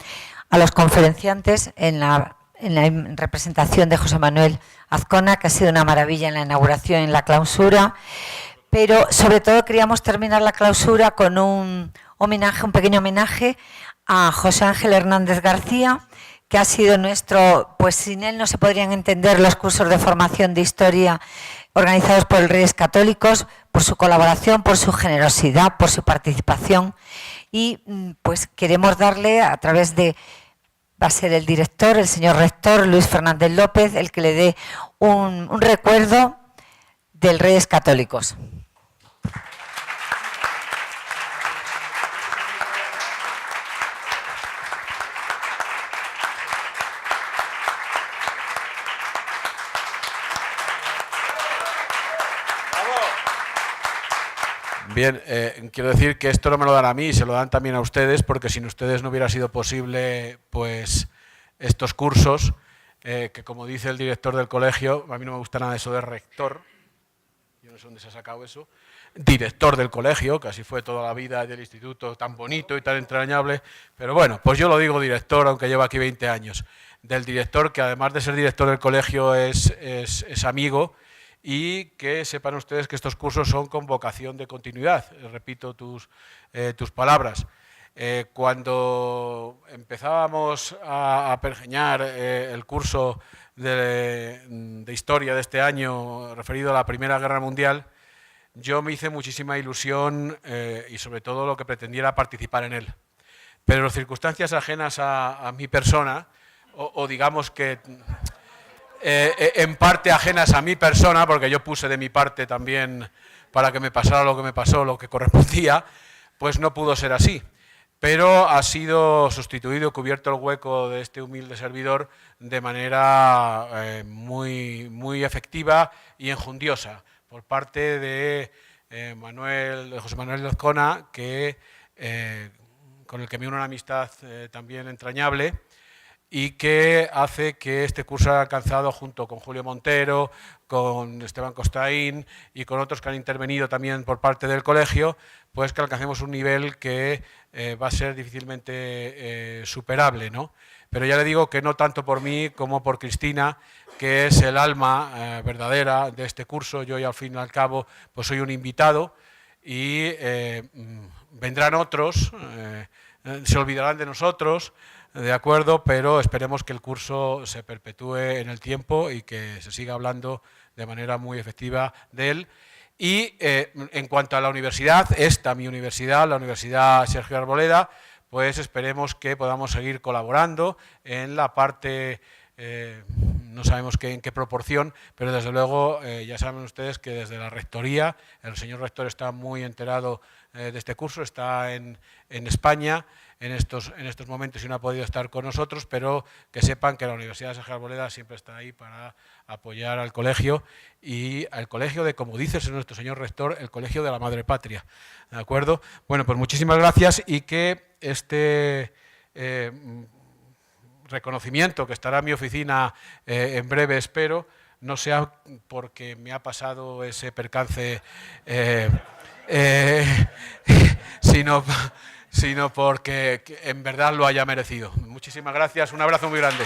A los conferenciantes en la representación de José Manuel Azcona, que ha sido una maravilla en la inauguración y en la clausura. Pero sobre todo queríamos terminar la clausura con un pequeño homenaje a José Ángel Hernández García, que ha sido nuestro, pues sin él no se podrían entender los cursos de formación de historia organizados por el Reyes Católicos, por su colaboración, por su generosidad, por su participación. Y pues queremos darle a través de, va a ser el director, el señor rector Luis Fernández López, el que le dé un recuerdo del Reyes Católicos. Bien, quiero decir que esto no me lo dan a mí, se lo dan también a ustedes, porque sin ustedes no hubiera sido posible pues estos cursos, que como dice el director del colegio, a mí no me gusta nada eso de rector, yo no sé dónde se ha sacado eso, director del colegio, que así fue toda la vida del instituto, tan bonito y tan entrañable, pero bueno, pues yo lo digo director, aunque llevo aquí 20 años, del director que además de ser director del colegio es amigo. Y que sepan ustedes que estos cursos son con vocación de continuidad. Repito tus palabras. Cuando empezábamos a pergeñar el curso de historia de este año referido a la Primera Guerra Mundial, yo me hice muchísima ilusión y sobre todo lo que pretendiera participar en él. Pero circunstancias ajenas a mi persona, o digamos que en parte ajenas a mi persona, porque yo puse de mi parte también para que me pasara lo que me pasó, lo que correspondía, pues no pudo ser así. Pero ha sido sustituido, cubierto el hueco de este humilde servidor de manera muy efectiva y enjundiosa por parte de José Manuel Lezcona, con el que me une una amistad también entrañable, y que hace que este curso haya alcanzado, junto con Julio Montero, con Esteban Costaín y con otros que han intervenido también por parte del colegio, pues que alcancemos un nivel que va a ser difícilmente superable, ¿no? Pero ya le digo que no tanto por mí como por Cristina, que es el alma verdadera de este curso. Yo, y al fin y al cabo, pues soy un invitado y vendrán otros, se olvidarán de nosotros, de acuerdo, pero esperemos que el curso se perpetúe en el tiempo y que se siga hablando de manera muy efectiva de él. Y en cuanto a la universidad, mi universidad, la Universidad Sergio Arboleda, pues esperemos que podamos seguir colaborando en la parte, no sabemos en qué proporción, pero desde luego ya saben ustedes que desde la rectoría, el señor rector está muy enterado de este curso, está en España en estos momentos y no ha podido estar con nosotros, pero que sepan que la Universidad de Sergio Arboleda siempre está ahí para apoyar al colegio, y al colegio de, como dice nuestro señor rector, el colegio de la madre patria, ¿de acuerdo? Bueno, pues muchísimas gracias, y que este reconocimiento que estará en mi oficina en breve, espero, no sea porque me ha pasado ese percance, sino porque en verdad lo haya merecido. Muchísimas gracias, un abrazo muy grande.